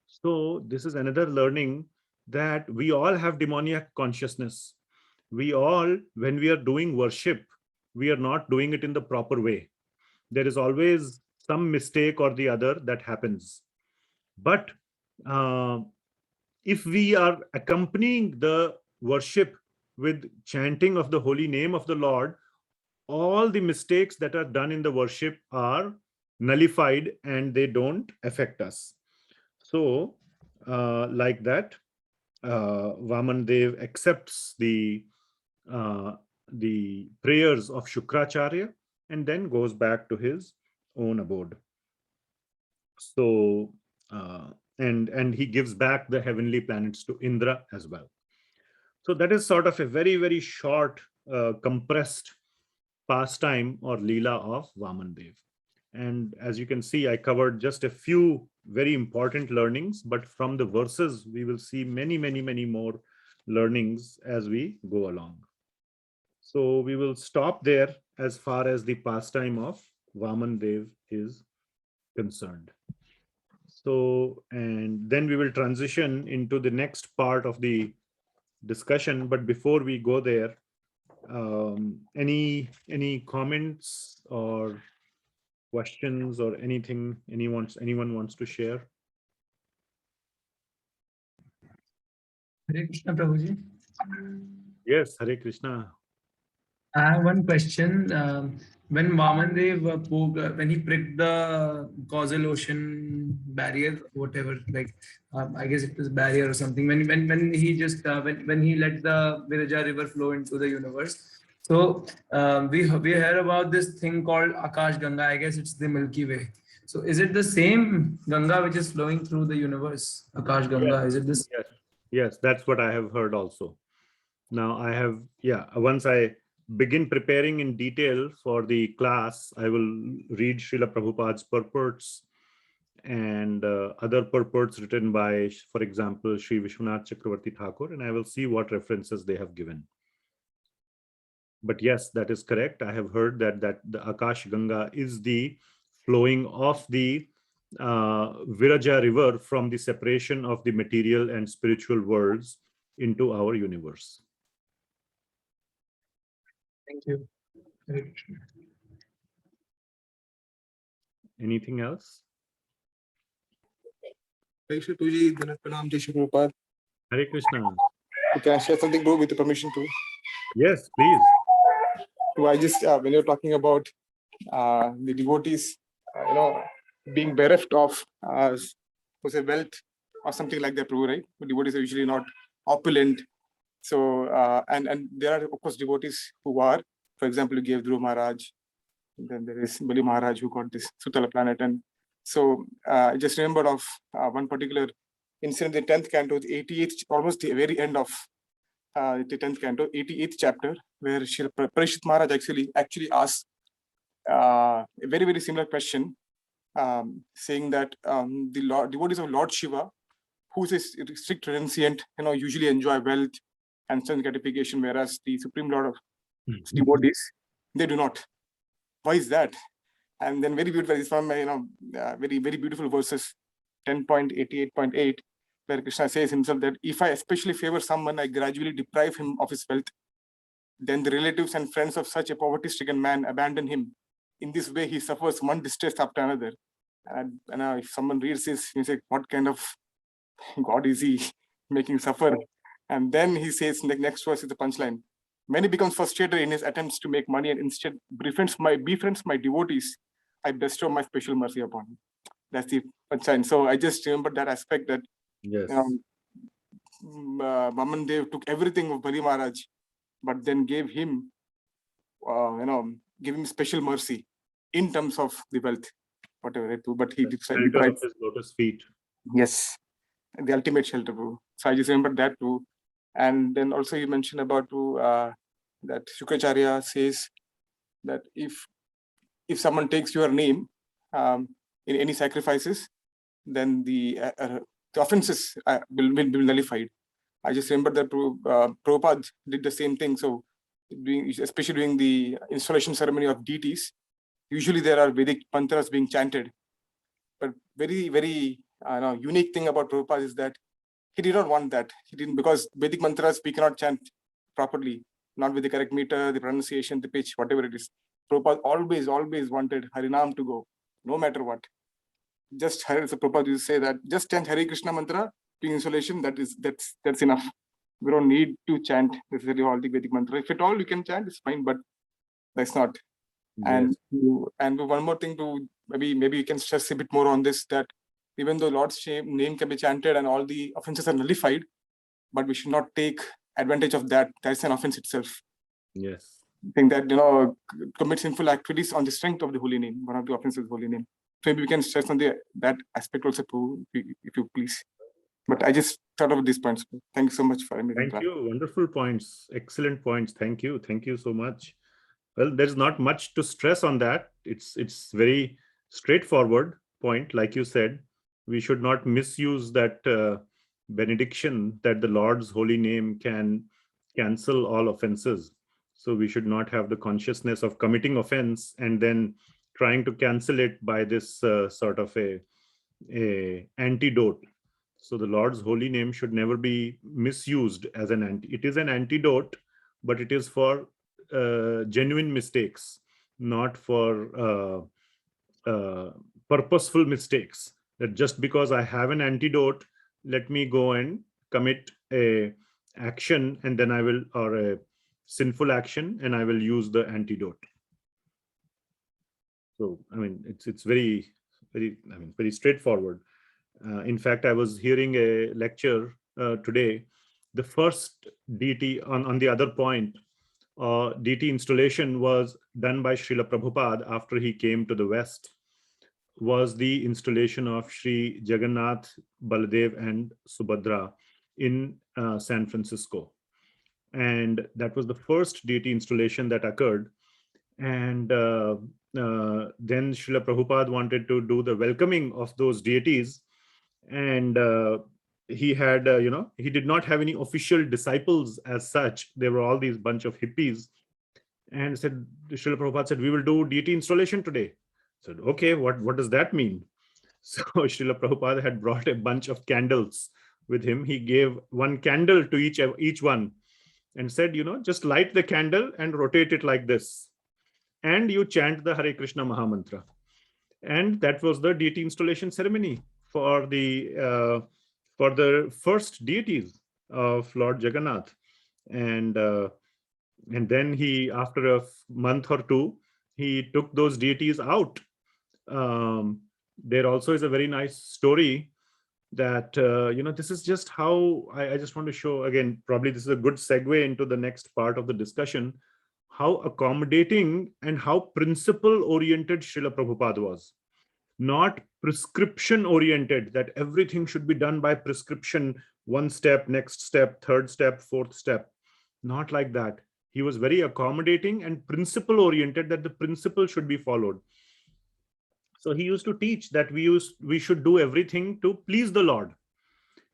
Speaker 1: So this is another learning, that we all have demoniac consciousness. We all, when we are doing worship, we are not doing it in the proper way. There is always some mistake or the other that happens. But if we are accompanying the worship with chanting of the holy name of the Lord, all the mistakes that are done in the worship are nullified and they don't affect us. So like that, Vamana Dev accepts the prayers of Shukracharya and then goes back to his own abode. So and he gives back the heavenly planets to Indra as well. So that is sort of a very, very short compressed pastime or leela of Vamana Dev. And as you can see, I covered just a few very important learnings, but from the verses we will see many, many, many more learnings as we go along. So we will stop there as far as the pastime of Vamana Dev is concerned. So, and then we will transition into the next part of the discussion. But before we go there, any comments or questions or anything anyone wants to share?
Speaker 4: Hare Krishna, Prabhuji.
Speaker 1: Yes, Hare Krishna.
Speaker 4: I have one question. When Vamana Deva when he pricked the causal ocean barrier, whatever, like I guess it was barrier or something. When he just when he let the Viraja river flow into the universe. So we heard about this thing called Akash Ganga. I guess it's the Milky Way. So is it the same Ganga which is flowing through the universe? Akash Ganga.
Speaker 1: Yes,
Speaker 4: Is it this?
Speaker 1: yes, yes, that's what I have heard also. Now I have, once I begin preparing in detail for the class, I will read Srila Prabhupada's purports and other purports written by, for example, Sri Vishwanath Chakravarti Thakur, and I will see what references they have given. But yes, that is correct. I have heard that the Akash Ganga is the flowing of the Viraja river from the separation of the material and spiritual worlds into our universe.
Speaker 4: Thank you. Hare Krishna.
Speaker 1: Anything else?
Speaker 5: Hare Krishna, Tuji, Dhanak Pranam, Jai Shri Prabhupada.
Speaker 1: Hare Krishna.
Speaker 5: Can I share something, bro, with the permission too?
Speaker 1: Yes, please.
Speaker 5: So I just, when you're talking about the devotees, being bereft of, say, wealth or something like that, Prabhu, right? The devotees are usually not opulent. So, and there are, of course, devotees who are, for example, you gave Dhruva Maharaj, and then there is Bali Maharaj who got this Sutala planet. And so I just remembered of one particular incident, the 10th canto, the 88th, almost the very end of the 10th canto, 88th chapter, where Srila Parishit Maharaj actually asked a very, very similar question, saying that the devotees of Lord Shiva, who is a strict renunciant, usually enjoy wealth and sense gratification, whereas the Supreme Lord of devotees, they do not. Why is that? And then very beautiful, this one, very, very beautiful verses, 10.88.8, where Krishna says himself that if I especially favor someone, I gradually deprive him of his wealth. Then the relatives and friends of such a poverty-stricken man abandon him. In this way, he suffers one distress after another. And if someone reads this, you say, what kind of God is he making suffer? And then he says, the next verse is the punchline. When he becomes frustrated in his attempts to make money and instead befriends my devotees, I bestow my special mercy upon him. That's the punchline. So I just remember that aspect that
Speaker 1: Yes.
Speaker 5: Vamana Dev took everything of Bali Maharaj, but then gave him, give him special mercy in terms of the wealth, whatever it was. But he decided
Speaker 1: Shelter of his lotus feet.
Speaker 5: Yes, the ultimate shelter. So I just remember that too. And then also you mentioned about that Shukracharya says that if someone takes your name in any sacrifices, then the offenses will be nullified. I just remember that Prabhupada did the same thing. So, especially during the installation ceremony of deities, usually there are Vedic mantras being chanted. But very, very unique thing about Prabhupada is that he did not want that. He didn't, because Vedic mantras we cannot chant properly, not with the correct meter, the pronunciation, the pitch, whatever it is. Prabhupada always wanted Harinam to go, no matter what. Just so Prabhupada used to say that just chant Hare Krishna mantra during installation. That's enough. We don't need to chant necessarily all the Vedic mantra. If at all you can chant, it's fine, but that's not. Yes. And one more thing to maybe you can stress a bit more on this, that even though Lord's name can be chanted and all the offenses are nullified, but we should not take advantage of that. That's an offense itself.
Speaker 1: Yes.
Speaker 5: I think that commit sinful activities on the strength of the holy name. One of the offenses, holy name. So maybe we can stress on that aspect also too, if you please. But I just thought of these points. Thank you so much for amazing.
Speaker 1: Thank you. Wonderful points. Excellent points. Thank you. Thank you so much. Well, there's not much to stress on that. It's very straightforward point. Like you said, we should not misuse that benediction that the Lord's holy name can cancel all offenses. So we should not have the consciousness of committing offense and then trying to cancel it by this sort of a antidote. So the Lord's holy name should never be misused as it is an antidote, but it is for genuine mistakes, not for purposeful mistakes. That just because I have an antidote, let me go and commit a action and then I will, or a sinful action, and I will use the antidote. So, I mean, it's very, very straightforward. In fact, I was hearing a lecture today. The first deity on the other point, deity installation was done by Srila Prabhupada after he came to the West, was the installation of Sri Jagannath, Baladev and Subadhra in San Francisco. And that was the first deity installation that occurred. And then Srila Prabhupada wanted to do the welcoming of those deities. And he had, he did not have any official disciples as such. There were all these bunch of hippies. And said, Srila Prabhupada said, we will do deity installation today. I said, okay, what does that mean? So Srila Prabhupada had brought a bunch of candles with him. He gave one candle to each one and said, just light the candle and rotate it like this. And you chant the Hare Krishna Mahamantra. And that was the deity installation ceremony for the first deities of Lord Jagannath. And then he, after a month or two, he took those deities out. There also is a very nice story that, this is just how I just want to show again, probably this is a good segue into the next part of the discussion, how accommodating and how principle oriented Srila Prabhupada was. Not prescription oriented, that everything should be done by prescription, one step, next step, third step, fourth step. Not like that. He was very accommodating and principle oriented, that the principle should be followed. So he used to teach that we should do everything to please the Lord.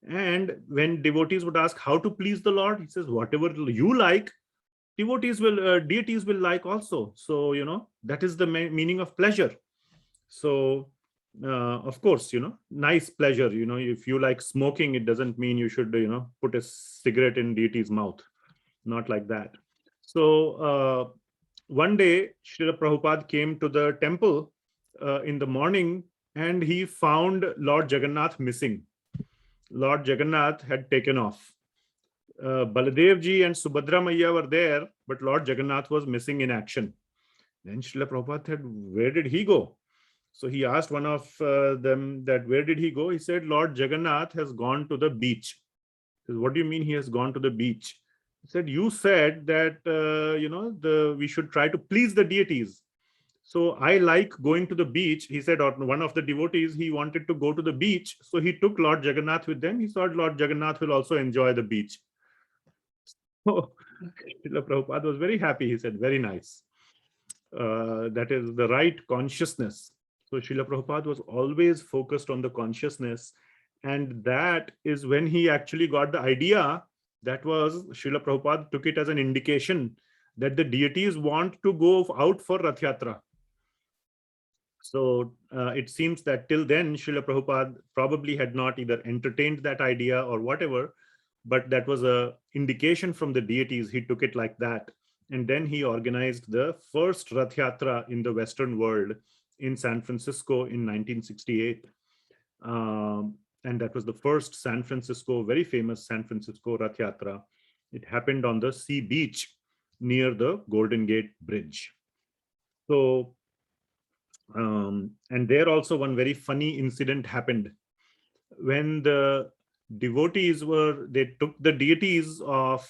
Speaker 1: And when devotees would ask how to please the Lord, he says, whatever you like, deities will like also. So, that is the meaning of pleasure. So, of course, nice pleasure. If you like smoking, it doesn't mean you should, put a cigarette in deity's mouth. Not like that. So, one day, Srila Prabhupada came to the temple in the morning, and he found Lord Jagannath missing. Lord Jagannath had taken off. Baladev ji and Subadhra Maiya were there, but Lord Jagannath was missing in action. Then Srila Prabhupada said, where did he go? So he asked one of them that where did he go? He said, Lord Jagannath has gone to the beach. He said, what do you mean he has gone to the beach? He said, you said that, we should try to please the deities. So I like going to the beach. He said, or one of the devotees, he wanted to go to the beach. So he took Lord Jagannath with them. He thought Lord Jagannath will also enjoy the beach. So Srila Prabhupada was very happy. He said, very nice. That is the right consciousness. So Srila Prabhupada was always focused on the consciousness. And that is when he actually got the idea. That was, Srila Prabhupada took it as an indication that the deities want to go out for Rath Yatra. So it seems that till then, Srila Prabhupada probably had not either entertained that idea or whatever, but that was an indication from the deities. He took it like that. And then he organized the first Rath Yatra in the Western world in San Francisco in 1968. And that was the first San Francisco, very famous San Francisco Rath Yatra. It happened on the sea beach near the Golden Gate Bridge. So, and there also one very funny incident happened. When the devotees they took the deities of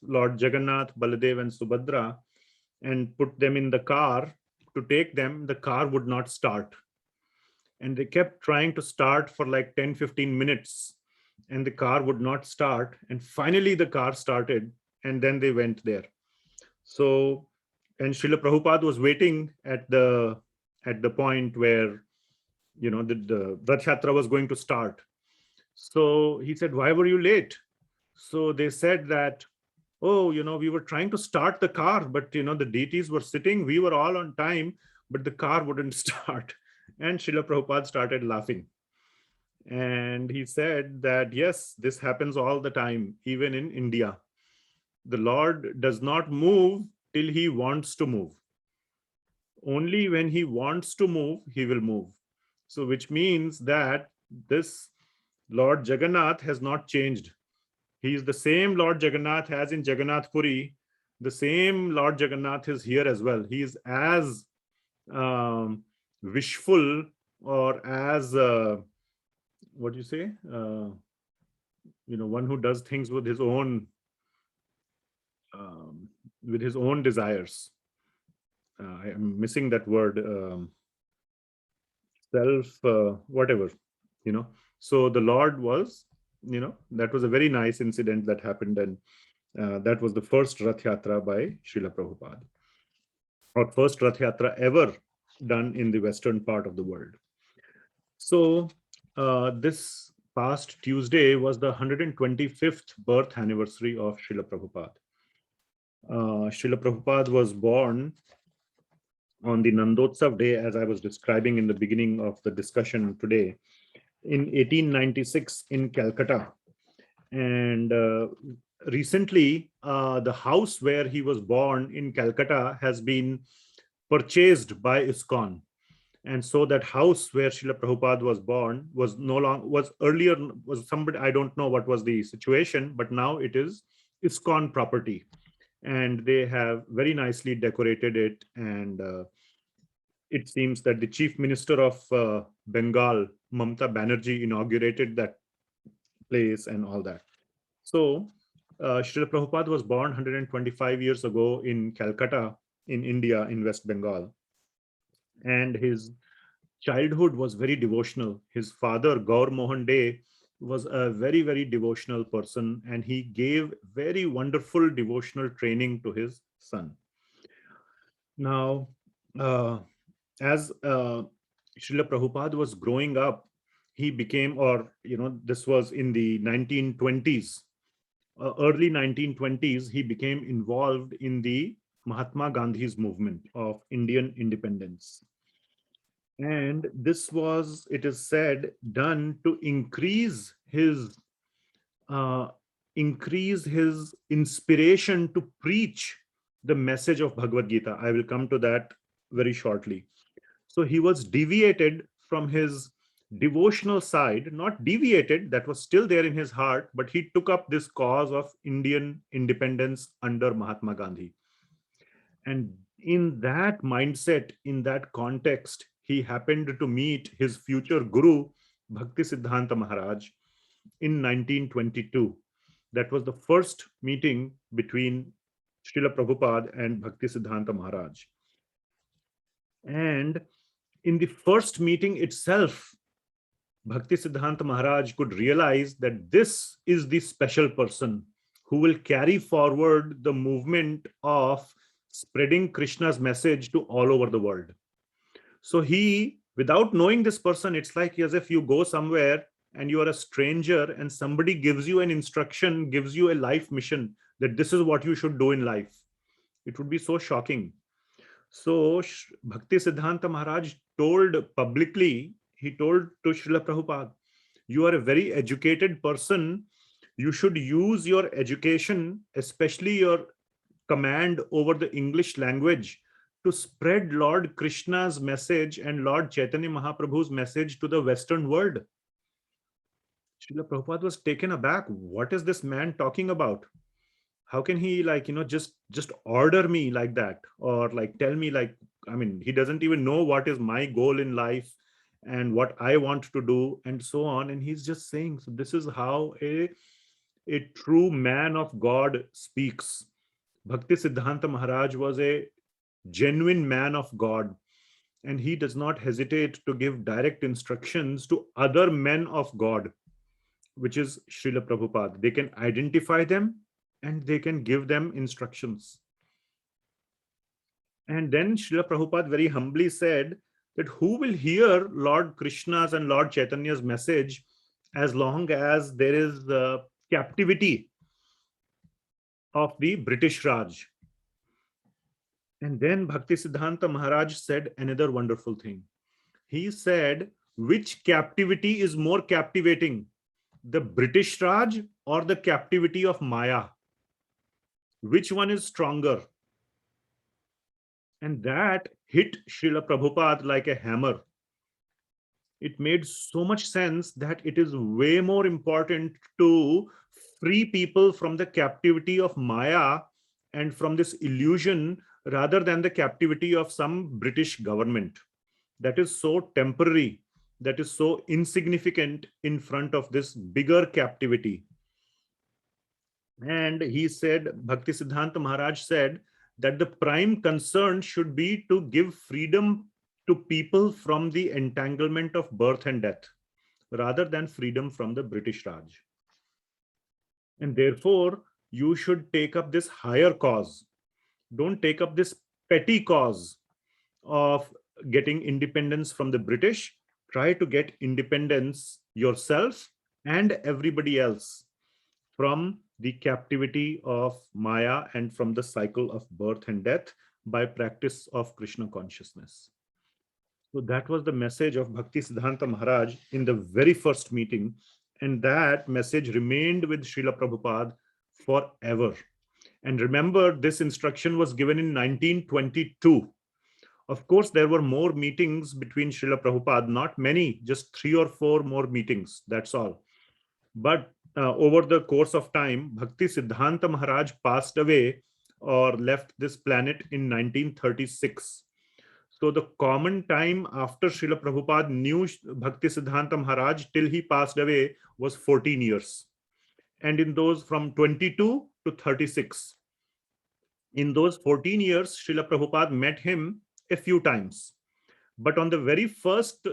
Speaker 1: Lord Jagannath, Baladev and Subadhra and put them in the car to take them, the car would not start. And they kept trying to start for like 10-15 minutes and the car would not start. And finally the car started and then they went there. So, and Srila Prabhupada was waiting at the point where, the Rath Yatra was going to start. So he said, why were you late? So they said that, oh, we were trying to start the car, but, the deities were sitting, we were all on time, but the car wouldn't start. And Srila Prabhupada started laughing. And he said that, yes, this happens all the time, even in India. The Lord does not move till he wants to move. Only when he wants to move, he will move. So which means that this Lord Jagannath has not changed. He is the same Lord Jagannath as in Jagannath Puri. The same Lord Jagannath is here as well. He is as wishful, or as what do you say? One who does things with his own desires. I am missing that word. Self, whatever, So the Lord was, that was a very nice incident that happened, and that was the first Rath Yatra by Srila Prabhupada, or first Rath Yatra ever done in the western part of the world. So this past Tuesday was the 125th birth anniversary of Srila Prabhupada. Srila Prabhupada was born on the Nandotsava day, as I was describing in the beginning of the discussion today, in 1896 in Calcutta. And recently, the house where he was born in Calcutta has been purchased by ISKCON. And so that house where Srila Prabhupada was born was earlier somebody, I don't know what was the situation, but now it is ISKCON property. And they have very nicely decorated it. And it seems that the Chief Minister of Bengal, Mamata Banerjee, inaugurated that place and all that. So Srila Prabhupada was born 125 years ago in Calcutta, in India, in West Bengal. And his childhood was very devotional. His father, Gaur Mohan Dey, was a very, very devotional person, and he gave very wonderful devotional training to his son. Now, as Srila Prabhupada was growing up, he became, this was in the 1920s, early 1920s, he became involved in the Mahatma Gandhi's movement of Indian independence. And this was, it is said, done to increase his inspiration to preach the message of Bhagavad Gita. I will come to that very shortly. So he was deviated from his devotional side, not deviated, that was still there in his heart, but he took up this cause of Indian independence under Mahatma Gandhi. And in that mindset, in that context, he happened to meet his future guru, Bhaktisiddhanta Maharaj, in 1922. That was the first meeting between Srila Prabhupada and Bhaktisiddhanta Maharaj. And in the first meeting itself, Bhaktisiddhanta Maharaj could realize that this is the special person who will carry forward the movement of spreading Krishna's message to all over the world. So he, without knowing this person, it's like as if you go somewhere and you are a stranger and somebody gives you an instruction, gives you a life mission that this is what you should do in life. It would be so shocking. So Bhaktisiddhanta Maharaj told publicly, he told to Srila Prabhupada, you are a very educated person. You should use your education, especially your command over the English language, to spread Lord Krishna's message and Lord Chaitanya Mahaprabhu's message to the Western world. Srila Prabhupada was taken aback. What is this man talking about? How can he just order me like that, or tell me he doesn't even know what is my goal in life and what I want to do and so on. And he's just saying, so this is how a true man of God speaks. Bhaktisiddhanta Maharaj was a genuine man of God, and he does not hesitate to give direct instructions to other men of God, which is Srila Prabhupada. They can identify them and they can give them instructions. And then Srila Prabhupada very humbly said that who will hear Lord Krishna's and Lord Chaitanya's message as long as there is the captivity of the British Raj? And then Bhaktisiddhanta Maharaj said another wonderful thing. He said, which captivity is more captivating, the British Raj or the captivity of Maya? Which one is stronger? And that hit Srila Prabhupada like a hammer. It made so much sense that it is way more important to free people from the captivity of Maya and from this illusion, rather than the captivity of some British government that is so temporary, that is so insignificant in front of this bigger captivity. And he said, Bhaktisiddhanta Maharaj said that the prime concern should be to give freedom to people from the entanglement of birth and death, rather than freedom from the British Raj. And therefore, you should take up this higher cause. Don't take up this petty cause of getting independence from the British. Try to get independence yourself and everybody else from the captivity of Maya and from the cycle of birth and death by practice of Krishna consciousness. So that was the message of Bhaktisiddhanta Maharaj in the very first meeting. And that message remained with Srila Prabhupada forever. And remember, this instruction was given in 1922. Of course, there were more meetings between Srila Prabhupada, not many, just 3 or 4 more meetings, that's all. But over the course of time, Bhaktisiddhanta Maharaj passed away or left this planet in 1936. So the common time after Srila Prabhupada knew Bhaktisiddhanta Maharaj till he passed away was 14 years. And in those from 22 to 36, in those 14 years, Srila Prabhupada met him a few times. But on the very first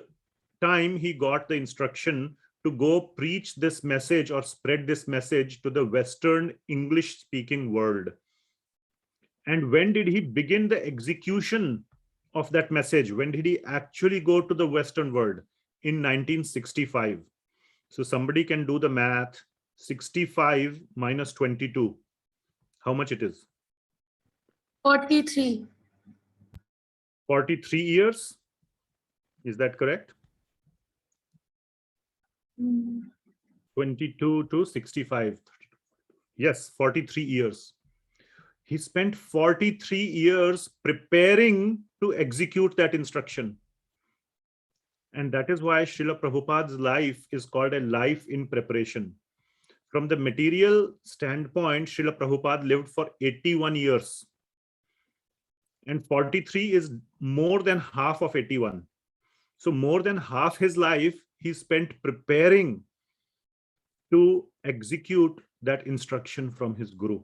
Speaker 1: time, he got the instruction to go preach this message or spread this message to the Western English-speaking world. And when did he begin the execution of that message? When did he actually go to the Western world? In 1965. So somebody can do the math. 65 minus 22. How much it is?
Speaker 3: 43.
Speaker 1: 43 years. Is that correct? 22 to 65. Yes, 43 years. He spent 43 years preparing to execute that instruction. And that is why Srila Prabhupada's life is called a life in preparation. From the material standpoint, Srila Prabhupada lived for 81 years. And 43 is more than half of 81. So more than half his life he spent preparing to execute that instruction from his Guru.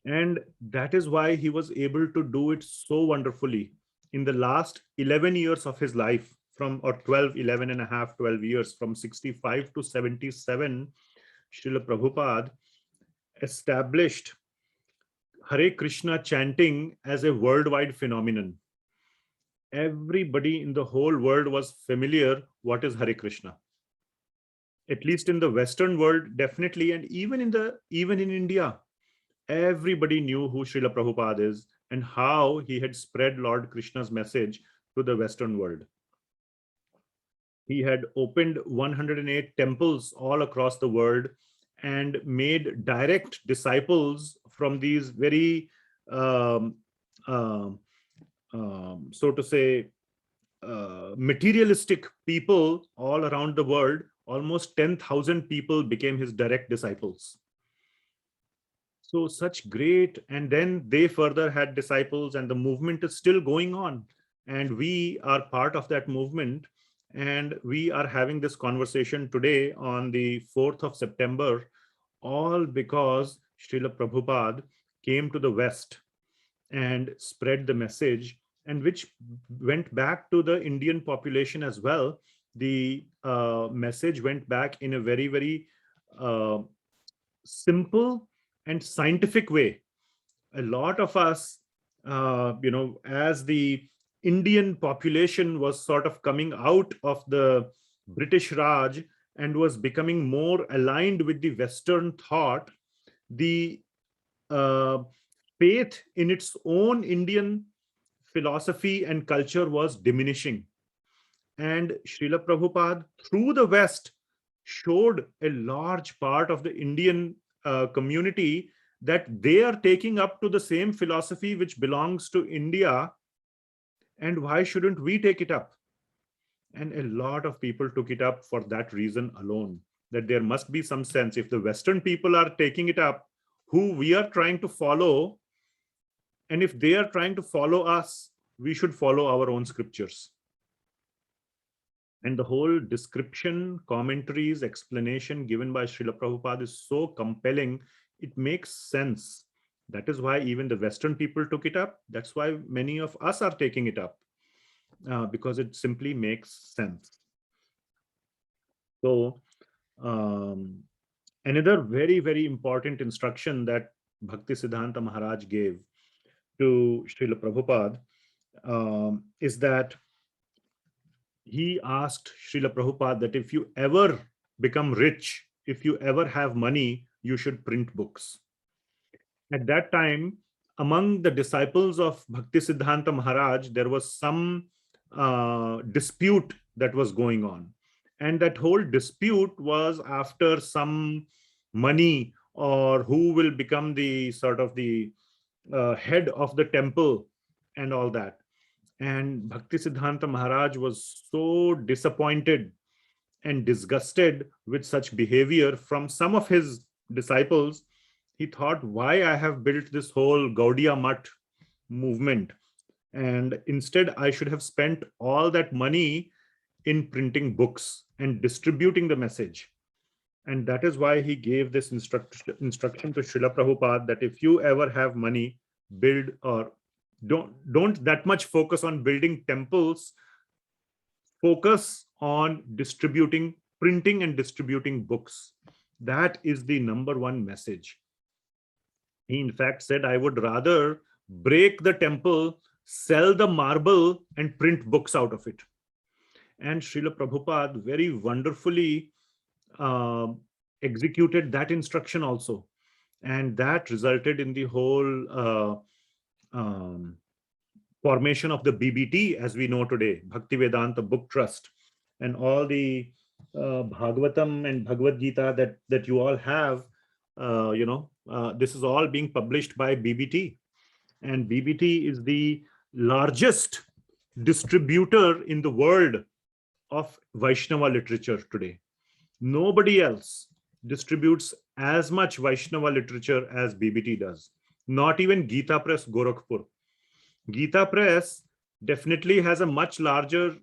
Speaker 1: And that is why he was able to do it so wonderfully. In the last 11 years of his life, or 12 and a half, 12 years, from 65 to 77, Srila Prabhupada established Hare Krishna chanting as a worldwide phenomenon. Everybody in the whole world was familiar what is Hare Krishna. At least in the Western world, definitely, and even in India, everybody knew who Srila Prabhupada is and how he had spread Lord Krishna's message to the Western world. He had opened 108 temples all across the world and made direct disciples from these very, so to say, materialistic people all around the world. Almost 10,000 people became his direct disciples. So such great, and then they further had disciples, and the movement is still going on. And we are part of that movement. And we are having this conversation today on the 4th of September, all because Srila Prabhupada came to the West and spread the message, and which went back to the Indian population as well. The message went back in a very, very simple and scientific way. A lot of us, as the Indian population was sort of coming out of the British Raj and was becoming more aligned with the Western thought, the faith in its own Indian philosophy and culture was diminishing. And Srila Prabhupada, through the West, showed a large part of the Indian community that they are taking up to the same philosophy which belongs to India. And why shouldn't we take it up? And a lot of people took it up for that reason alone. that there must be some sense. If the Western people are taking it up, who we are trying to follow, and if they are trying to follow us, we should follow our own scriptures. And the whole description, commentaries, explanation given by Srila Prabhupada is so compelling, it makes sense. That is why even the Western people took it up. That's why many of us are taking it up, because it simply makes sense. So another very, very important instruction that Bhaktisiddhanta Maharaj gave to Srila Prabhupada is that he asked Srila Prabhupada that if you ever become rich, if you ever have money, you should print books. At that time, among the disciples of Bhaktisiddhanta Maharaj, there was some dispute that was going on. And that whole dispute was after some money, or who will become the sort of the head of the temple and all that. And Bhaktisiddhanta Maharaj was so disappointed and disgusted with such behavior from some of his disciples. He thought, why I have built this whole Gaudiya Math movement, and instead I should have spent all that money in printing books and distributing the message. And that is why he gave this instruction to Srila Prabhupada that if you ever have money, build, or don't that much focus on building temples, focus on distributing, printing and distributing books. That is the number one message. He in fact said, I would rather break the temple, sell the marble and print books out of it. And Srila Prabhupada very wonderfully executed that instruction also. And that resulted in the whole formation of the BBT as we know today, Bhaktivedanta Book Trust, and all the Bhagavatam and Bhagavad Gita that you all have, this is all being published by BBT. And BBT is the largest distributor in the world of Vaishnava literature today. Nobody else distributes as much Vaishnava literature as BBT does. Not even Gita Press Gorakhpur. Gita Press definitely has a much larger,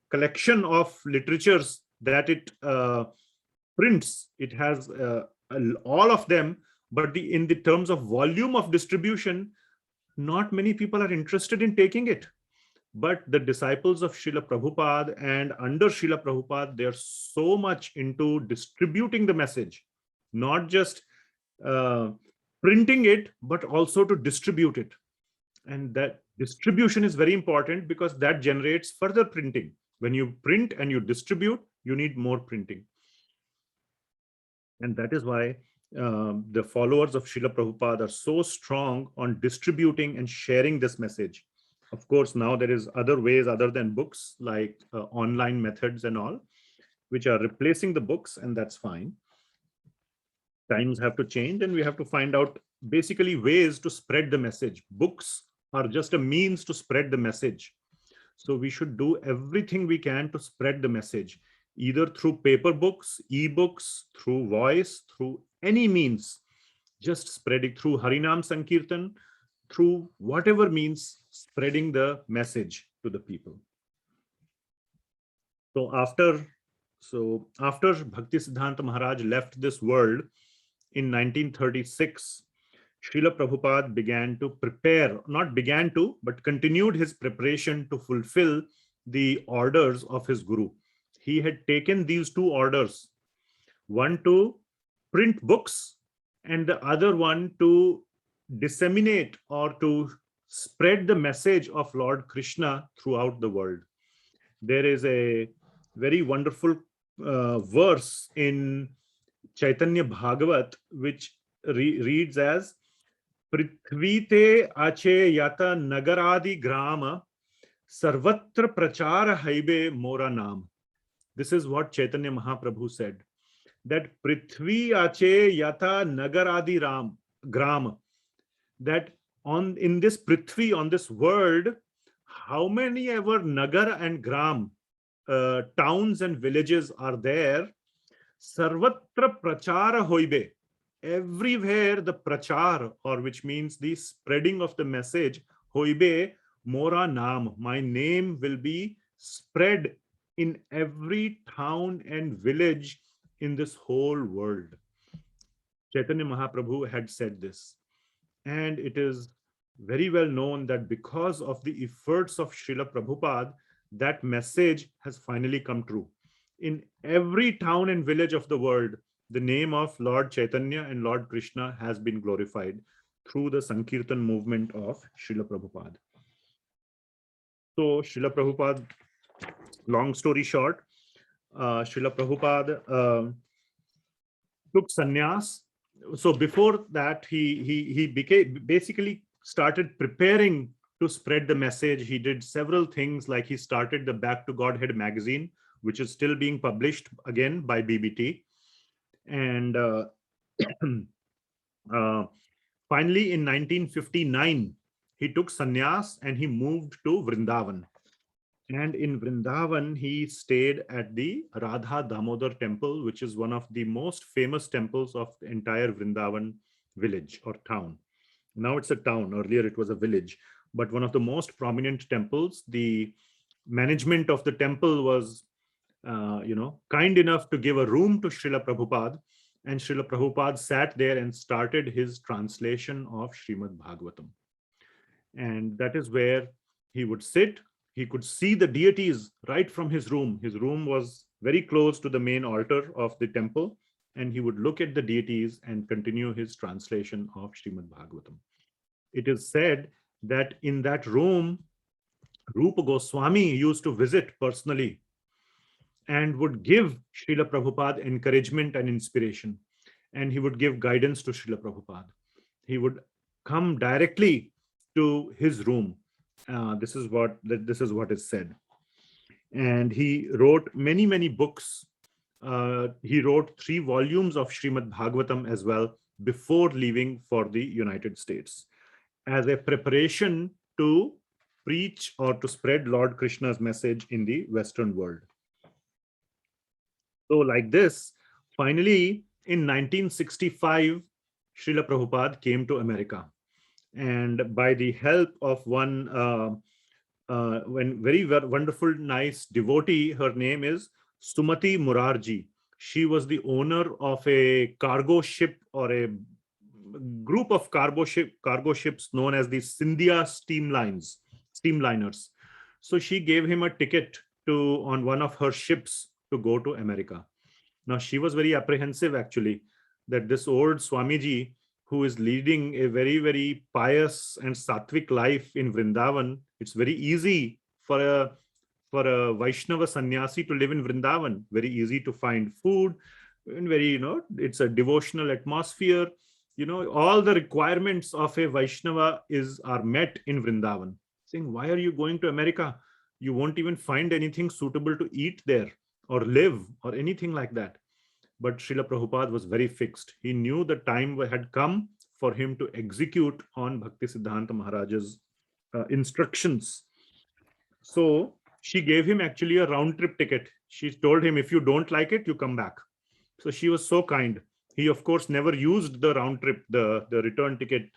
Speaker 1: collection of literatures that it prints. It has all of them, but in the terms of volume of distribution, not many people are interested in taking it. But the disciples of Srila Prabhupada and under Srila Prabhupada, they're so much into distributing the message, not just printing it, but also to distribute it. And that distribution is very important because that generates further printing. When you print and you distribute, you need more printing. And that is why the followers of Srila Prabhupada are so strong on distributing and sharing this message. Of course, now there is other ways other than books, like online methods and all, which are replacing the books, and that's fine. Times have to change, and we have to find out basically ways to spread the message. Books are just a means to spread the message. So we should do everything we can to spread the message, either through paper books, e-books, through voice, through any means, just spreading through Harinam Sankirtan, through whatever means, spreading the message to the people. So after Bhaktisiddhanta Maharaj left this world in 1936, Srila Prabhupada but continued his preparation to fulfill the orders of his Guru. He had taken these two orders, one to print books and the other one to disseminate or to spread the message of Lord Krishna throughout the world. There is a very wonderful verse in Chaitanya Bhagavat which reads as Prithvite ache yata nagaradi grama sarvatra prachara haibe mora nam. This is what Chaitanya Mahaprabhu said, that Prithvi ache yata nagaradi gram, that in this Prithvi, on this world, how many ever Nagar and Gram, towns and villages are there, Sarvatra prachara hoibe. Everywhere the prachar, or which means the spreading of the message, hoibe mora naam, my name will be spread in every town and village in this whole world. Chaitanya Mahaprabhu had said this. And it is very well known that because of the efforts of Srila Prabhupada, that message has finally come true. In every town and village of the world, the name of Lord Chaitanya and Lord Krishna has been glorified through the Sankirtan movement of Srila Prabhupada. So Srila Prabhupada, long story short, Srila Prabhupada took sannyas. So before that, he basically started preparing to spread the message. He did several things, like he started the Back to Godhead magazine, which is still being published again by BBT. And finally, in 1959, he took sannyas and he moved to Vrindavan. And in Vrindavan, he stayed at the Radha Damodar temple, which is one of the most famous temples of the entire Vrindavan village or town. Now it's a town. Earlier it was a village, but one of the most prominent temples. The management of the temple was, kind enough to give a room to Srila Prabhupada, and Srila Prabhupada sat there and started his translation of Srimad Bhagavatam. And that is where he would sit. He could see the deities right from his room. His room was very close to the main altar of the temple, and he would look at the deities and continue his translation of Srimad Bhagavatam. It is said that in that room, Rupa Gosvami used to visit personally and would give Srila Prabhupada encouragement and inspiration. And he would give guidance to Srila Prabhupada. He would come directly to his room. This is what is said. And he wrote many books. He wrote 3 volumes of Srimad Bhagavatam as well before leaving for the United States, as a preparation to preach or to spread Lord Krishna's message in the Western world. So like this, finally, in 1965, Srila Prabhupada came to America. And by the help of one very wonderful, nice devotee, her name is Sumati Murarji. She was the owner of a cargo ship, or a group of cargo ships known as the Scindia steamliners. So she gave him a ticket on one of her ships to go to America. Now she was very apprehensive, actually, that this old Swamiji, who is leading a very pious and sattvic life in Vrindavan, it's very easy for a Vaishnava sannyasi to live in Vrindavan. Very easy to find food, and it's a devotional atmosphere. All the requirements of a Vaishnava are met in Vrindavan. Saying, why are you going to America? You won't even find anything suitable to eat there or live or anything like that. But Srila Prabhupada was very fixed. He knew the time had come for him to execute on Bhaktisiddhanta Maharaja's instructions. So she gave him actually a round trip ticket. She told him, if you don't like it, you come back. So she was so kind. He, of course, never used the round trip, the return ticket.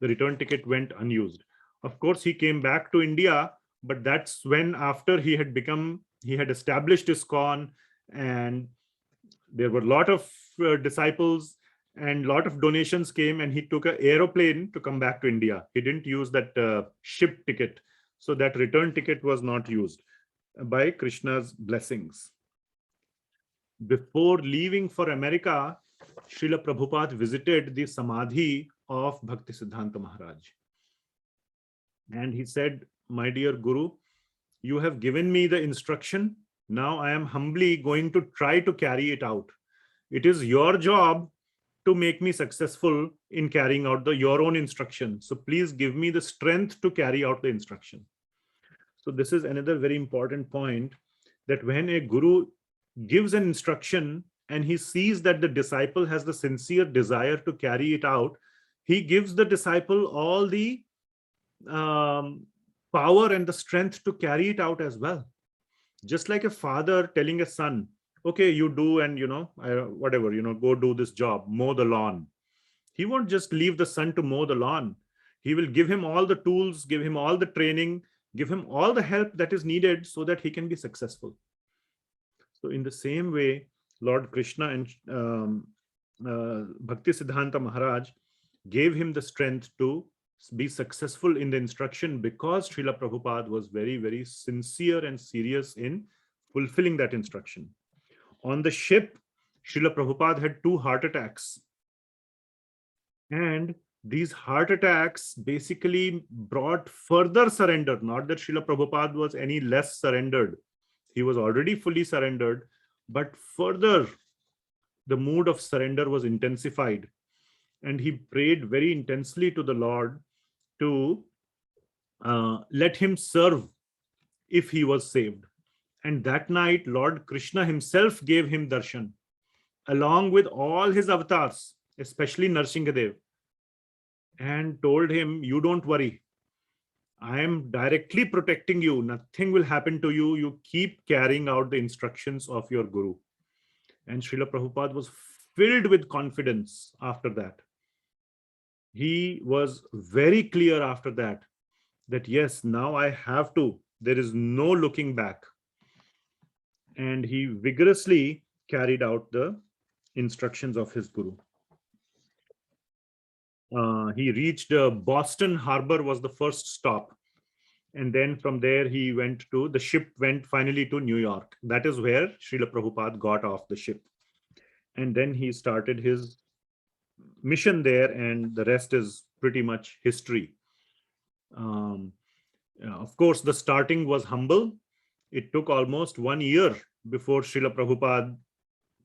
Speaker 1: The return ticket went unused. Of course, he came back to India, but that's when, after he had established ISKCON, and there were a lot of disciples and a lot of donations came, and he took an aeroplane to come back to India. He didn't use that ship ticket. So that return ticket was not used, by Krishna's blessings. Before leaving for America, Srila Prabhupada visited the Samadhi of Bhaktisiddhanta Maharaj. And he said, my dear Guru, you have given me the instruction. Now I am humbly going to try to carry it out. It is your job to make me successful in carrying out your own instruction. So please give me the strength to carry out the instruction. So this is another very important point, that when a Guru gives an instruction and he sees that the disciple has the sincere desire to carry it out, he gives the disciple all the power and the strength to carry it out as well. Just like a father telling a son, okay, you do, and whatever, go do this job, mow the lawn. He won't just leave the son to mow the lawn. He will give him all the tools, give him all the training, give him all the help that is needed so that he can be successful. So in the same way, Lord Krishna and Bhakti Siddhanta Maharaj gave him the strength to be successful in the instruction, because Srila Prabhupada was very, very sincere and serious in fulfilling that instruction. On the ship, Srila Prabhupada had 2 heart attacks. And these heart attacks basically brought further surrender. Not that Srila Prabhupada was any less surrendered. He was already fully surrendered, but further the mood of surrender was intensified. And he prayed very intensely to the Lord to let him serve if he was saved. And that night, Lord Krishna himself gave him darshan, along with all his avatars, especially Nrsimhadev, and told him, you don't worry. I am directly protecting you. Nothing will happen to you. You keep carrying out the instructions of your Guru. And Srila Prabhupada was filled with confidence after that. He was very clear after that, that yes, now I have to. There is no looking back. And he vigorously carried out the instructions of his Guru. He reached Boston Harbor was the first stop. And then from there, the ship went finally to New York. That is where Srila Prabhupada got off the ship. And then he started his mission there, and the rest is pretty much history. Of course, the starting was humble. It took almost 1 year before Srila Prabhupada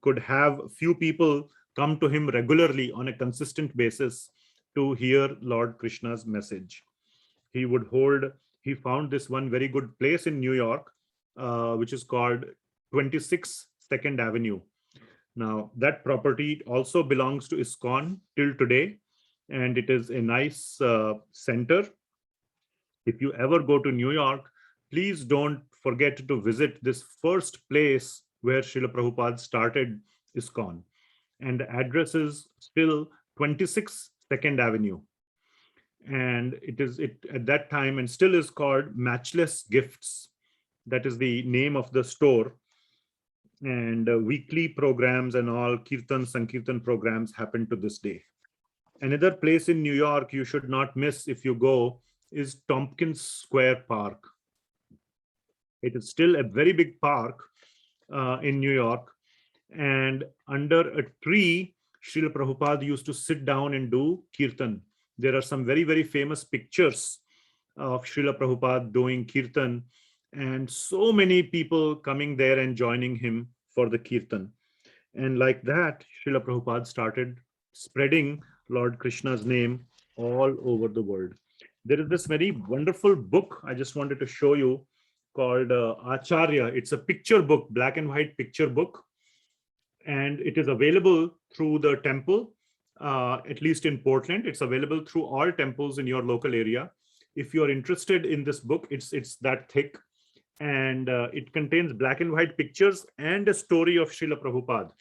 Speaker 1: could have few people come to him regularly on a consistent basis to hear Lord Krishna's message. He found this one very good place in New York, which is called 26 2nd Avenue. Now, that property also belongs to ISKCON till today, and it is a nice center. If you ever go to New York, please don't forget to visit this first place where Srila Prabhupada started ISKCON. And the address is still 26 2nd Avenue. And it at that time and still is called Matchless Gifts. That is the name of the store. And weekly programs and all Kirtan, Sankirtan programs happen to this day. Another place in New York you should not miss if you go is Tompkins Square Park. It is still a very big park in New York. And under a tree, Srila Prabhupada used to sit down and do Kirtan. There are some very, very famous pictures of Srila Prabhupada doing Kirtan, and so many people coming there and joining him for the Kirtan. And like that, Srila Prabhupada started spreading Lord Krishna's name all over the world. There is this very wonderful book I just wanted to show you called Acharya. It's a picture book, black and white picture book. And it is available through the temple, at least in Portland. It's available through all temples in your local area. If you're interested in this book, it's that thick. And it contains black and white pictures and a story of Srila Prabhupada.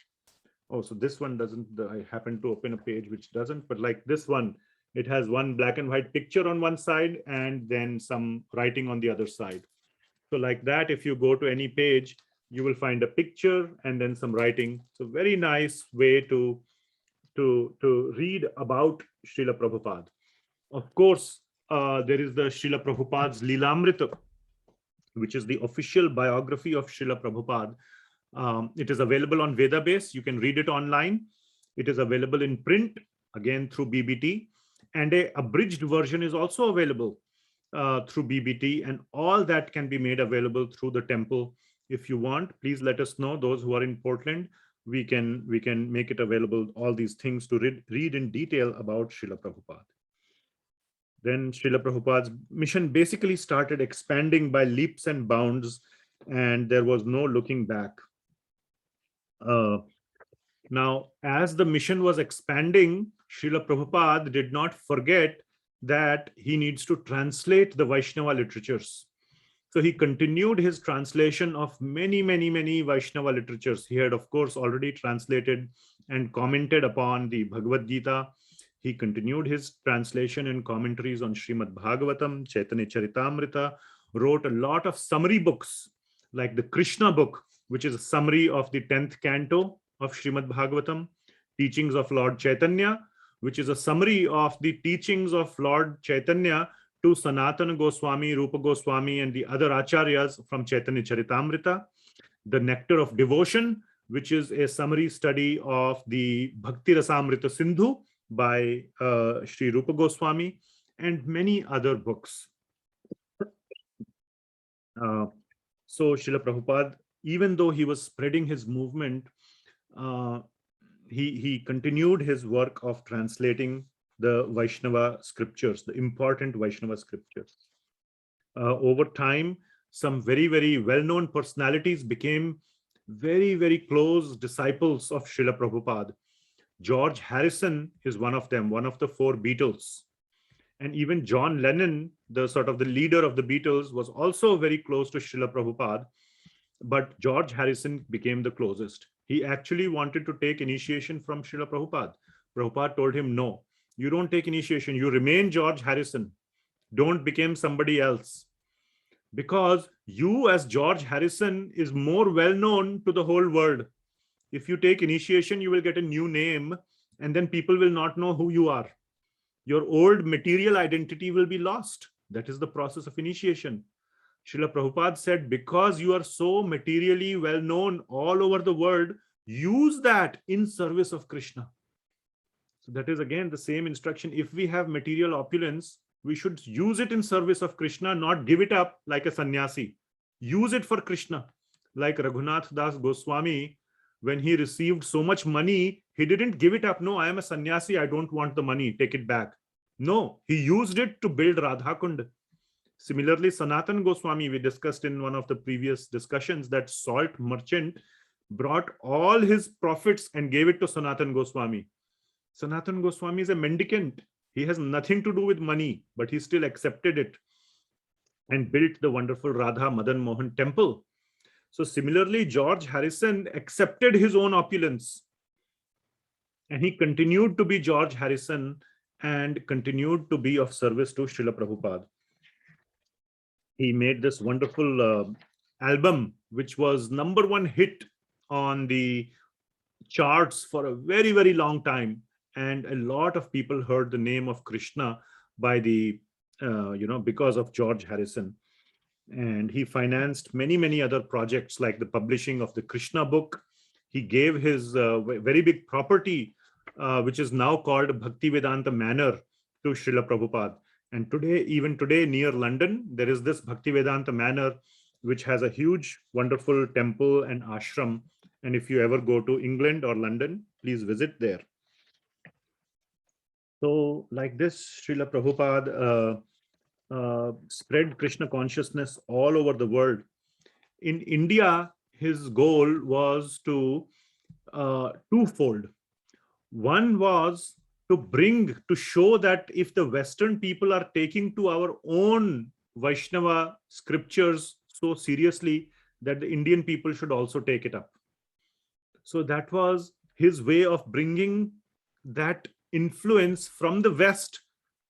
Speaker 1: Oh, so this one doesn't, I happen to open a page which doesn't, but like this one, it has one black and white picture on one side and then some writing on the other side. So like that, if you go to any page, you will find a picture and then some writing. So very nice way to read about Srila Prabhupada. Of course, there is the Srila Prabhupada's Lilamrita, which is the official biography of Srila Prabhupada. It is available on Vedabase. You can read it online. It is available in print, again through BBT. And an abridged version is also available through BBT. And all that can be made available through the temple. If you want, please let us know. Those who are in Portland, we can make it available, all these things to read in detail about Srila Prabhupada. Then Srila Prabhupada's mission basically started expanding by leaps and bounds, and there was no looking back. Now, as the mission was expanding, Srila Prabhupada did not forget that he needs to translate the Vaishnava literatures. So he continued his translation of many, many, many Vaishnava literatures. He had, of course, already translated and commented upon the Bhagavad Gita. He continued his translation and commentaries on Srimad Bhagavatam, Chaitanya Charitamrita, wrote a lot of summary books like the Krishna book, which is a summary of the 10th canto of Srimad Bhagavatam, Teachings of Lord Chaitanya, which is a summary of the teachings of Lord Chaitanya to Sanatana Goswami, Rupa Goswami, and the other acharyas from Chaitanya Charitamrita, the Nectar of Devotion, which is a summary study of the Bhakti Rasamrita Sindhu by Sri Rupa Goswami, and many other books. So Srila Prabhupada, even though he was spreading his movement, he continued his work of translating the Vaishnava scriptures, the important Vaishnava scriptures. Over time, some very, very well-known personalities became very, very close disciples of Srila Prabhupada. George Harrison is one of them, one of the 4 Beatles. And even John Lennon, the sort of the leader of the Beatles, was also very close to Srila Prabhupada. But George Harrison became the closest. He actually wanted to take initiation from Srila Prabhupada. Prabhupada told him, no, you don't take initiation. You remain George Harrison. Don't become somebody else. Because you as George Harrison is more well known to the whole world. If you take initiation, you will get a new name and then people will not know who you are. Your old material identity will be lost. That is the process of initiation. Srila Prabhupada said, because you are so materially well known all over the world, use that in service of Krishna. So that is again the same instruction. If we have material opulence, we should use it in service of Krishna, not give it up like a sannyasi. Use it for Krishna. Like Raghunath Das Goswami, when he received so much money, he didn't give it up. No, I am a sannyasi. I don't want the money. Take it back. No, he used it to build Radha Kund. Similarly, Sanatan Goswami, we discussed in one of the previous discussions that salt merchant brought all his profits and gave it to Sanatan Goswami. Sanatan Goswami is a mendicant. He has nothing to do with money, but he still accepted it and built the wonderful Radha Madan Mohan temple. So similarly, George Harrison accepted his own opulence and he continued to be George Harrison and continued to be of service to Srila Prabhupada. He made this wonderful album, which was #1 hit on the charts for a very, very long time. And a lot of people heard the name of Krishna by the, because of George Harrison. And he financed many, many other projects like the publishing of the Krishna book. He gave his very big property, which is now called Bhaktivedanta Manor, to Srila Prabhupada. And today, even today, near London, there is this Bhaktivedanta Manor, which has a huge, wonderful temple and ashram. And if you ever go to England or London, please visit there. So like this, Srila Prabhupada spread Krishna consciousness all over the world. In India, his goal was to twofold. One was to show that if the Western people are taking to our own Vaishnava scriptures so seriously, that the Indian people should also take it up. So that was his way of bringing that influence from the West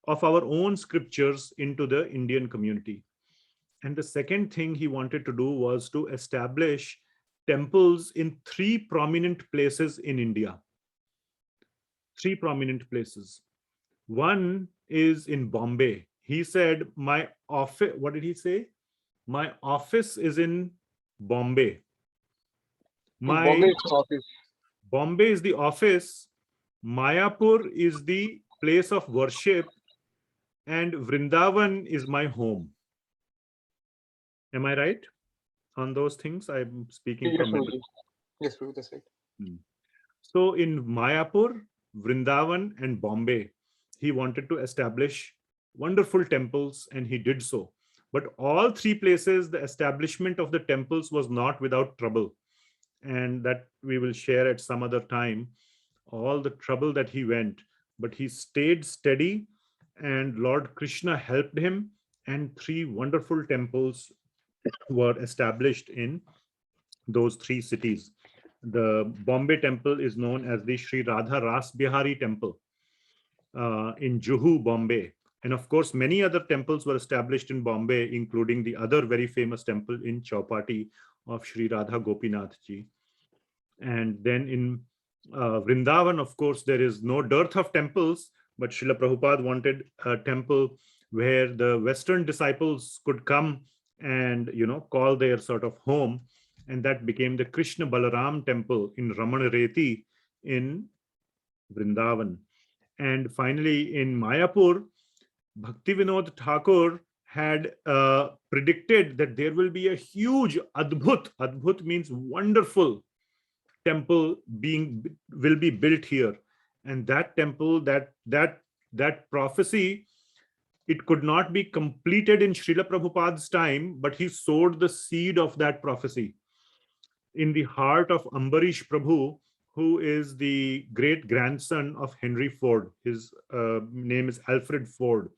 Speaker 1: of our own scriptures into the Indian community. And the second thing he wanted to do was to establish temples in 3 prominent places in India. 3 prominent places. One is in Bombay. He said, my office, what did he say? My office is in Bombay.
Speaker 5: Bombay is office.
Speaker 1: Bombay is the office. Mayapur is the place of worship. And Vrindavan is my home. Am I right on those things? I'm speaking
Speaker 5: Yes,
Speaker 1: from
Speaker 5: Prabhu.
Speaker 1: memory.
Speaker 5: Yes, Prabhu, that's right.
Speaker 1: So in Mayapur, Vrindavan, and Bombay, he wanted to establish wonderful temples, and he did so. But all 3 places, the establishment of the temples was not without trouble. And that we will share at some other time, all the trouble that he went. But he stayed steady, and Lord Krishna helped him, and 3 wonderful temples were established in those three cities. The Bombay temple is known as the Sri Radha Ras Bihari temple in Juhu, Bombay. And of course, many other temples were established in Bombay, including the other very famous temple in Chowpatty of Sri Radha Gopinath ji. And then in Vrindavan, of course, there is no dearth of temples, but Srila Prabhupada wanted a temple where the Western disciples could come and, call their sort of home. And that became the Krishna Balaram temple in Ramanareti in Vrindavan. And finally, in Mayapur, Bhaktivinoda Thakur had predicted that there will be a huge Adbhut. Adbhut means wonderful temple will be built here. And that temple, that prophecy, it could not be completed in Srila Prabhupada's time, but he sowed the seed of that prophecy in the heart of Ambarish Prabhu, who is the great grandson of Henry Ford. His name is Alfred Ford.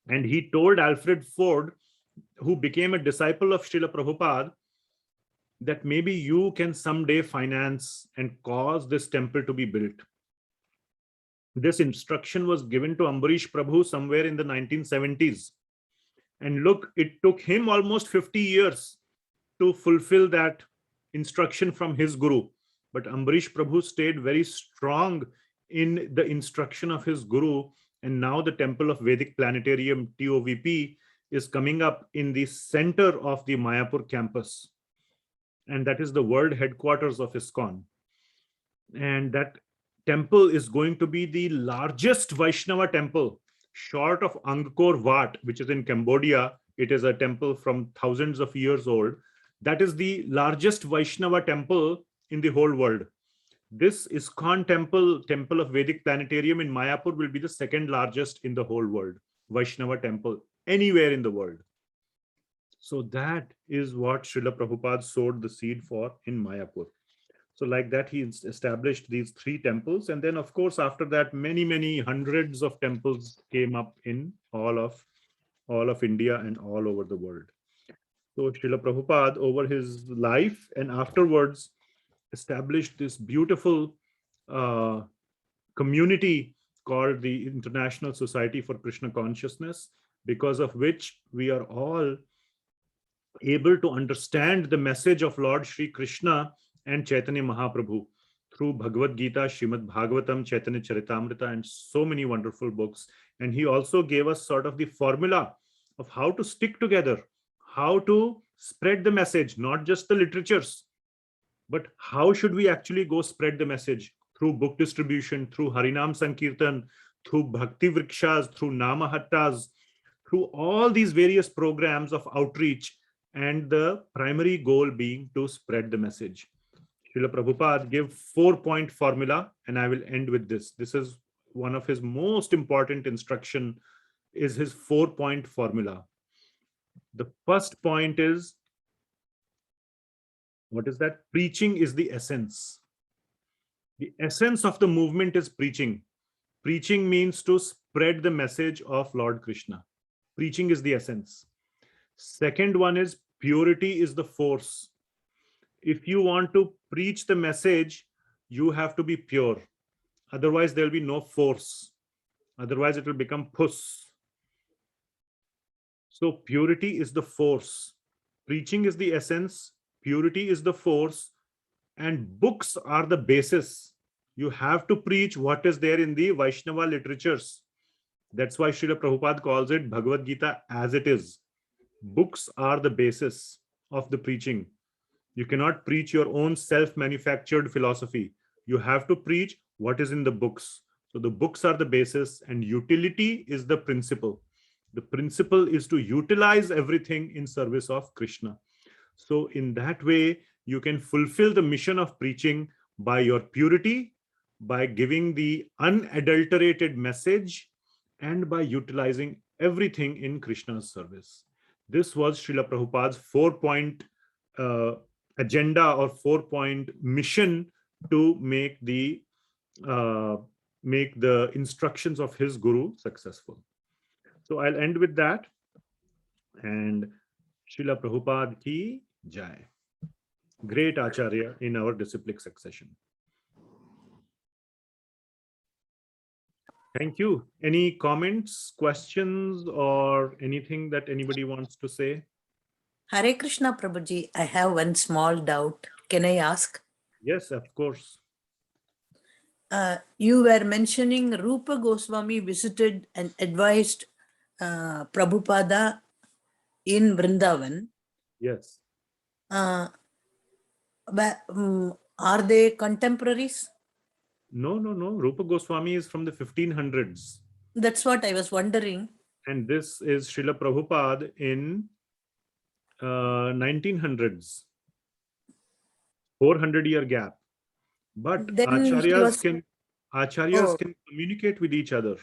Speaker 1: And he told Alfred Ford, who became a disciple of Srila Prabhupada, that maybe you can someday finance and cause this temple to be built. This instruction was given to Ambarish Prabhu somewhere in the 1970s. And look, it took him almost 50 years to fulfill that instruction from his guru. But Ambarish Prabhu stayed very strong in the instruction of his guru. And now the Temple of Vedic Planetarium, TOVP, is coming up in the center of the Mayapur campus. And that is the world headquarters of ISKCON. And that temple is going to be the largest Vaishnava temple, short of Angkor Wat, which is in Cambodia. It is a temple from thousands of years old. That is the largest Vaishnava temple in the whole world. This ISKCON temple of Vedic Planetarium in Mayapur, will be the second largest in the whole world, Vaishnava temple, anywhere in the world. So that is what Srila Prabhupada sowed the seed for in Mayapur. So like that, he established these three temples. And then, of course, after that, many hundreds of temples came up in all of India and all over the world. So Srila Prabhupada, over his life and afterwards, established this beautiful community called the International Society for Krishna Consciousness, because of which we are all able to understand the message of Lord Shri Krishna and Chaitanya Mahaprabhu through Bhagavad Gita, Srimad Bhagavatam, Chaitanya Charitamrita, and so many wonderful books. And he also gave us sort of the formula of how to stick together, how to spread the message, not just the literatures, but how should we actually go spread the message through book distribution, through Harinam Sankirtan, through Bhakti Vrikshas, through Namahattas, through all these various programs of outreach, and the primary goal being to spread the message. Srila Prabhupada gave 4-point formula, and I will end with this. This is one of his most important instruction, is his 4-point formula. The first point is, what is that? Preaching is the essence. The essence of the movement is preaching. Preaching means to spread the message of Lord Krishna. Preaching is the essence. Second one is purity is the force. If you want to preach the message, you have to be pure. Otherwise, there will be no force. Otherwise, it will become puss. So purity is the force. Preaching is the essence. Purity is the force. And books are the basis. You have to preach what is there in the Vaishnava literatures. That's why Srila Prabhupada calls it Bhagavad Gita as it is. Books are the basis of the preaching. You cannot preach your own self-manufactured philosophy. You have to preach what is in the books. So the books are the basis, and utility is the principle. The principle is to utilize everything in service of Krishna. So in that way, you can fulfill the mission of preaching by your purity, by giving the unadulterated message, and by utilizing everything in Krishna's service. This was Srila Prabhupada's 4-point agenda or 4-point mission to make the instructions of his guru successful. So I'll end with that. And Srila Prabhupada ki jai. Great Acharya in our disciplic succession. Thank you. Any comments, questions, or anything that anybody wants to say?
Speaker 3: Hare Krishna Prabhuji, I have one small doubt. Can I ask?
Speaker 1: Yes, of course.
Speaker 3: You were mentioning Rupa Goswami visited and advised Prabhupada in Vrindavan.
Speaker 1: Yes.
Speaker 3: Are they contemporaries?
Speaker 1: No. Rupa Goswami is from the 1500s.
Speaker 3: That's what I was wondering.
Speaker 1: And this is Srila Prabhupada in 1900s. 400-year gap. But
Speaker 3: Then
Speaker 1: Acharyas can communicate with each other.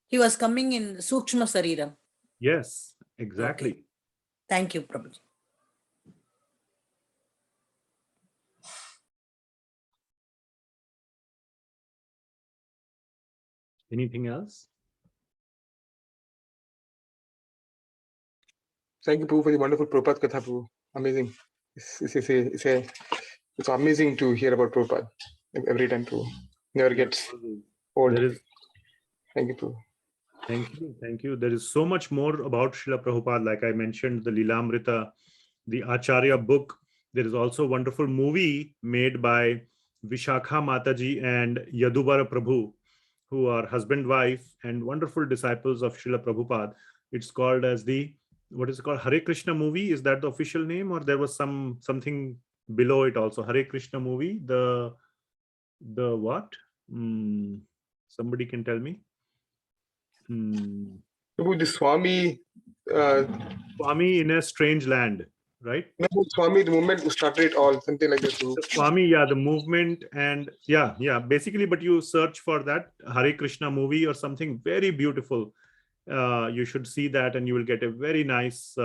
Speaker 3: He was coming in Sukshma Sariram.
Speaker 1: Yes, exactly.
Speaker 3: Okay. Thank you, Prabhuji.
Speaker 1: Anything else?
Speaker 5: Thank you, Prabhu, for the wonderful Prabhupada Katha, Prabhu. Amazing. It's amazing to hear about Prabhupada every time, Prabhu. Never gets old. Thank you, Prabhu.
Speaker 1: Thank you. There is so much more about Srila Prabhupada. Like I mentioned, the Lilamrita, the Acharya book. There is also a wonderful movie made by Vishakha Mataji and Yadubara Prabhu, who are husband-wife and wonderful disciples of Srila Prabhupada. It's called as what is it called? Hare Krishna movie. Is that the official name, or there was something below it also? Hare Krishna movie. The what? Somebody can tell me.
Speaker 5: Prabhu, the Swami.
Speaker 1: Swami in a strange land, right?
Speaker 5: No, Swami, the movement who started it all, something like that. Prabhu.
Speaker 1: The Swami, yeah, the movement, and yeah, basically, but you search for that Hare Krishna movie or something, very beautiful. You should see that and you will get a very nice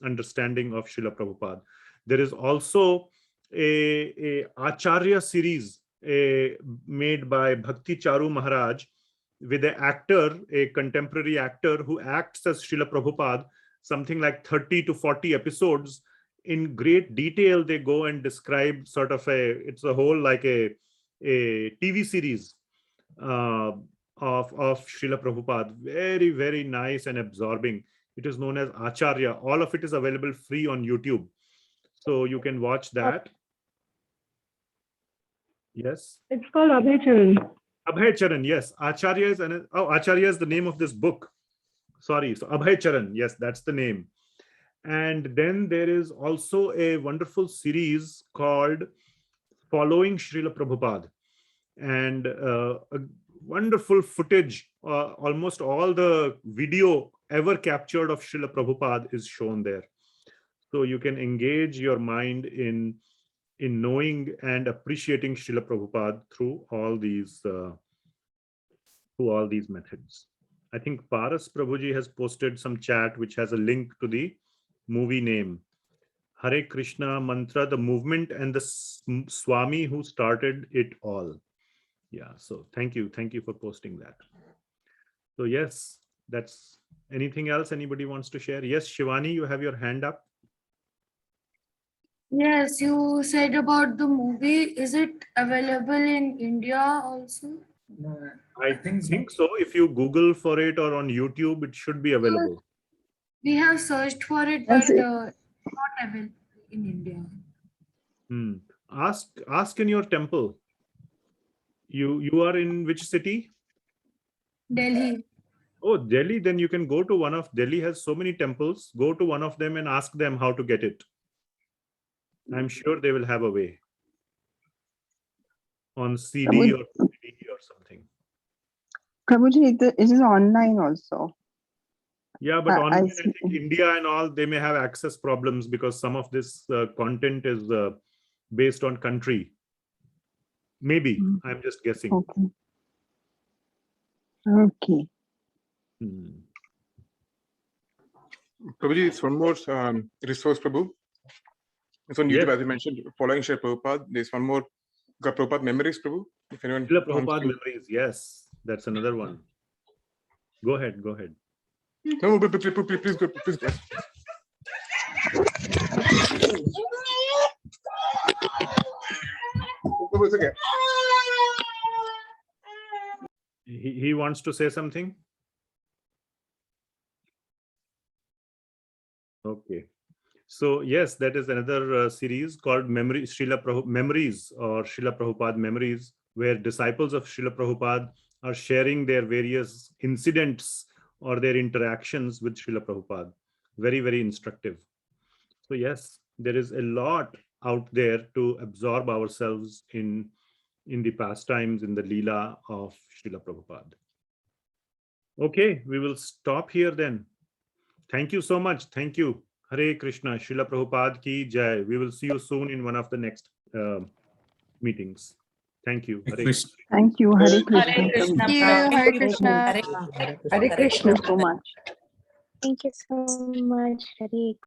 Speaker 1: understanding of Srila Prabhupada. There is also a Acharya series made by Bhakti Charu Maharaj with an actor, a contemporary actor who acts as Srila Prabhupada, something like 30 to 40 episodes. In great detail, they go and describe sort of it's a whole like a TV series of Srila Prabhupada. Very, very nice and absorbing. It is known as Acharya. All of it is available free on YouTube. So you can watch that. Yes.
Speaker 6: It's called Abhecharan.
Speaker 1: Abhecharan, yes. Acharya is Acharya is the name of this book. Sorry. So Abhecharan, yes, that's the name. And then there is also a wonderful series called Following Srila Prabhupada. And a wonderful footage, almost all the video ever captured of Srila Prabhupada is shown there. So you can engage your mind in knowing and appreciating Srila Prabhupada through all these methods. I think Paras Prabhuji has posted some chat which has a link to the movie name. Hare Krishna mantra, the movement and the Swami who started it all. Yeah, so thank you for posting that. So yes, that's anything else anybody wants to share? Yes, Shivani, you have your hand up.
Speaker 6: Yes, you said about the movie. Is it available in India also?
Speaker 4: No,
Speaker 1: I think so. If you Google for it or on YouTube, it should be available.
Speaker 6: We have searched for it, but not available in India.
Speaker 1: Ask in your temple. You are in which city?
Speaker 6: Delhi.
Speaker 1: Oh, Delhi. Then you can go to one of Delhi has so many temples. Go to one of them and ask them how to get it. I'm sure they will have a way on CD or DVD or something.
Speaker 7: Prabhuji, it is online also.
Speaker 1: Yeah, but online, I think India and all, they may have access problems because some of this content is based on country. Maybe. I'm just guessing.
Speaker 7: Okay.
Speaker 5: Prabhuji, it's one more resource, Prabhu. It's on YouTube,
Speaker 1: Yes.
Speaker 5: as you mentioned, following Srila Prabhupada. There's one more, got Prabhupada Memories, Prabhu. If anyone
Speaker 1: Srila
Speaker 5: wants
Speaker 1: Prabhupada
Speaker 5: to-
Speaker 1: Memories, yes. That's another one. Go ahead.
Speaker 5: No, please go. It's okay.
Speaker 1: He wants to say something. Okay. So yes, that is another series called Memories or Srila Prabhupada Memories, where disciples of Srila Prabhupada are sharing their various incidents or their interactions with Srila Prabhupada. Very, very instructive. So yes, there is a lot out there to absorb ourselves in the pastimes, in the Leela of Srila Prabhupada. Okay, we will stop here then. Thank you so much. Thank you. Hare Krishna. Srila Prabhupada ki jai. We will see you soon in one of the next meetings. Thank you. Hare Krishna.
Speaker 7: Thank you. Hare Krishna.
Speaker 6: Thank you.
Speaker 3: Thank
Speaker 6: Hare
Speaker 3: you.
Speaker 6: Krishna.
Speaker 3: Hare
Speaker 2: Hare
Speaker 3: Hare
Speaker 7: Thank you so much.
Speaker 8: Thank you so much. Hare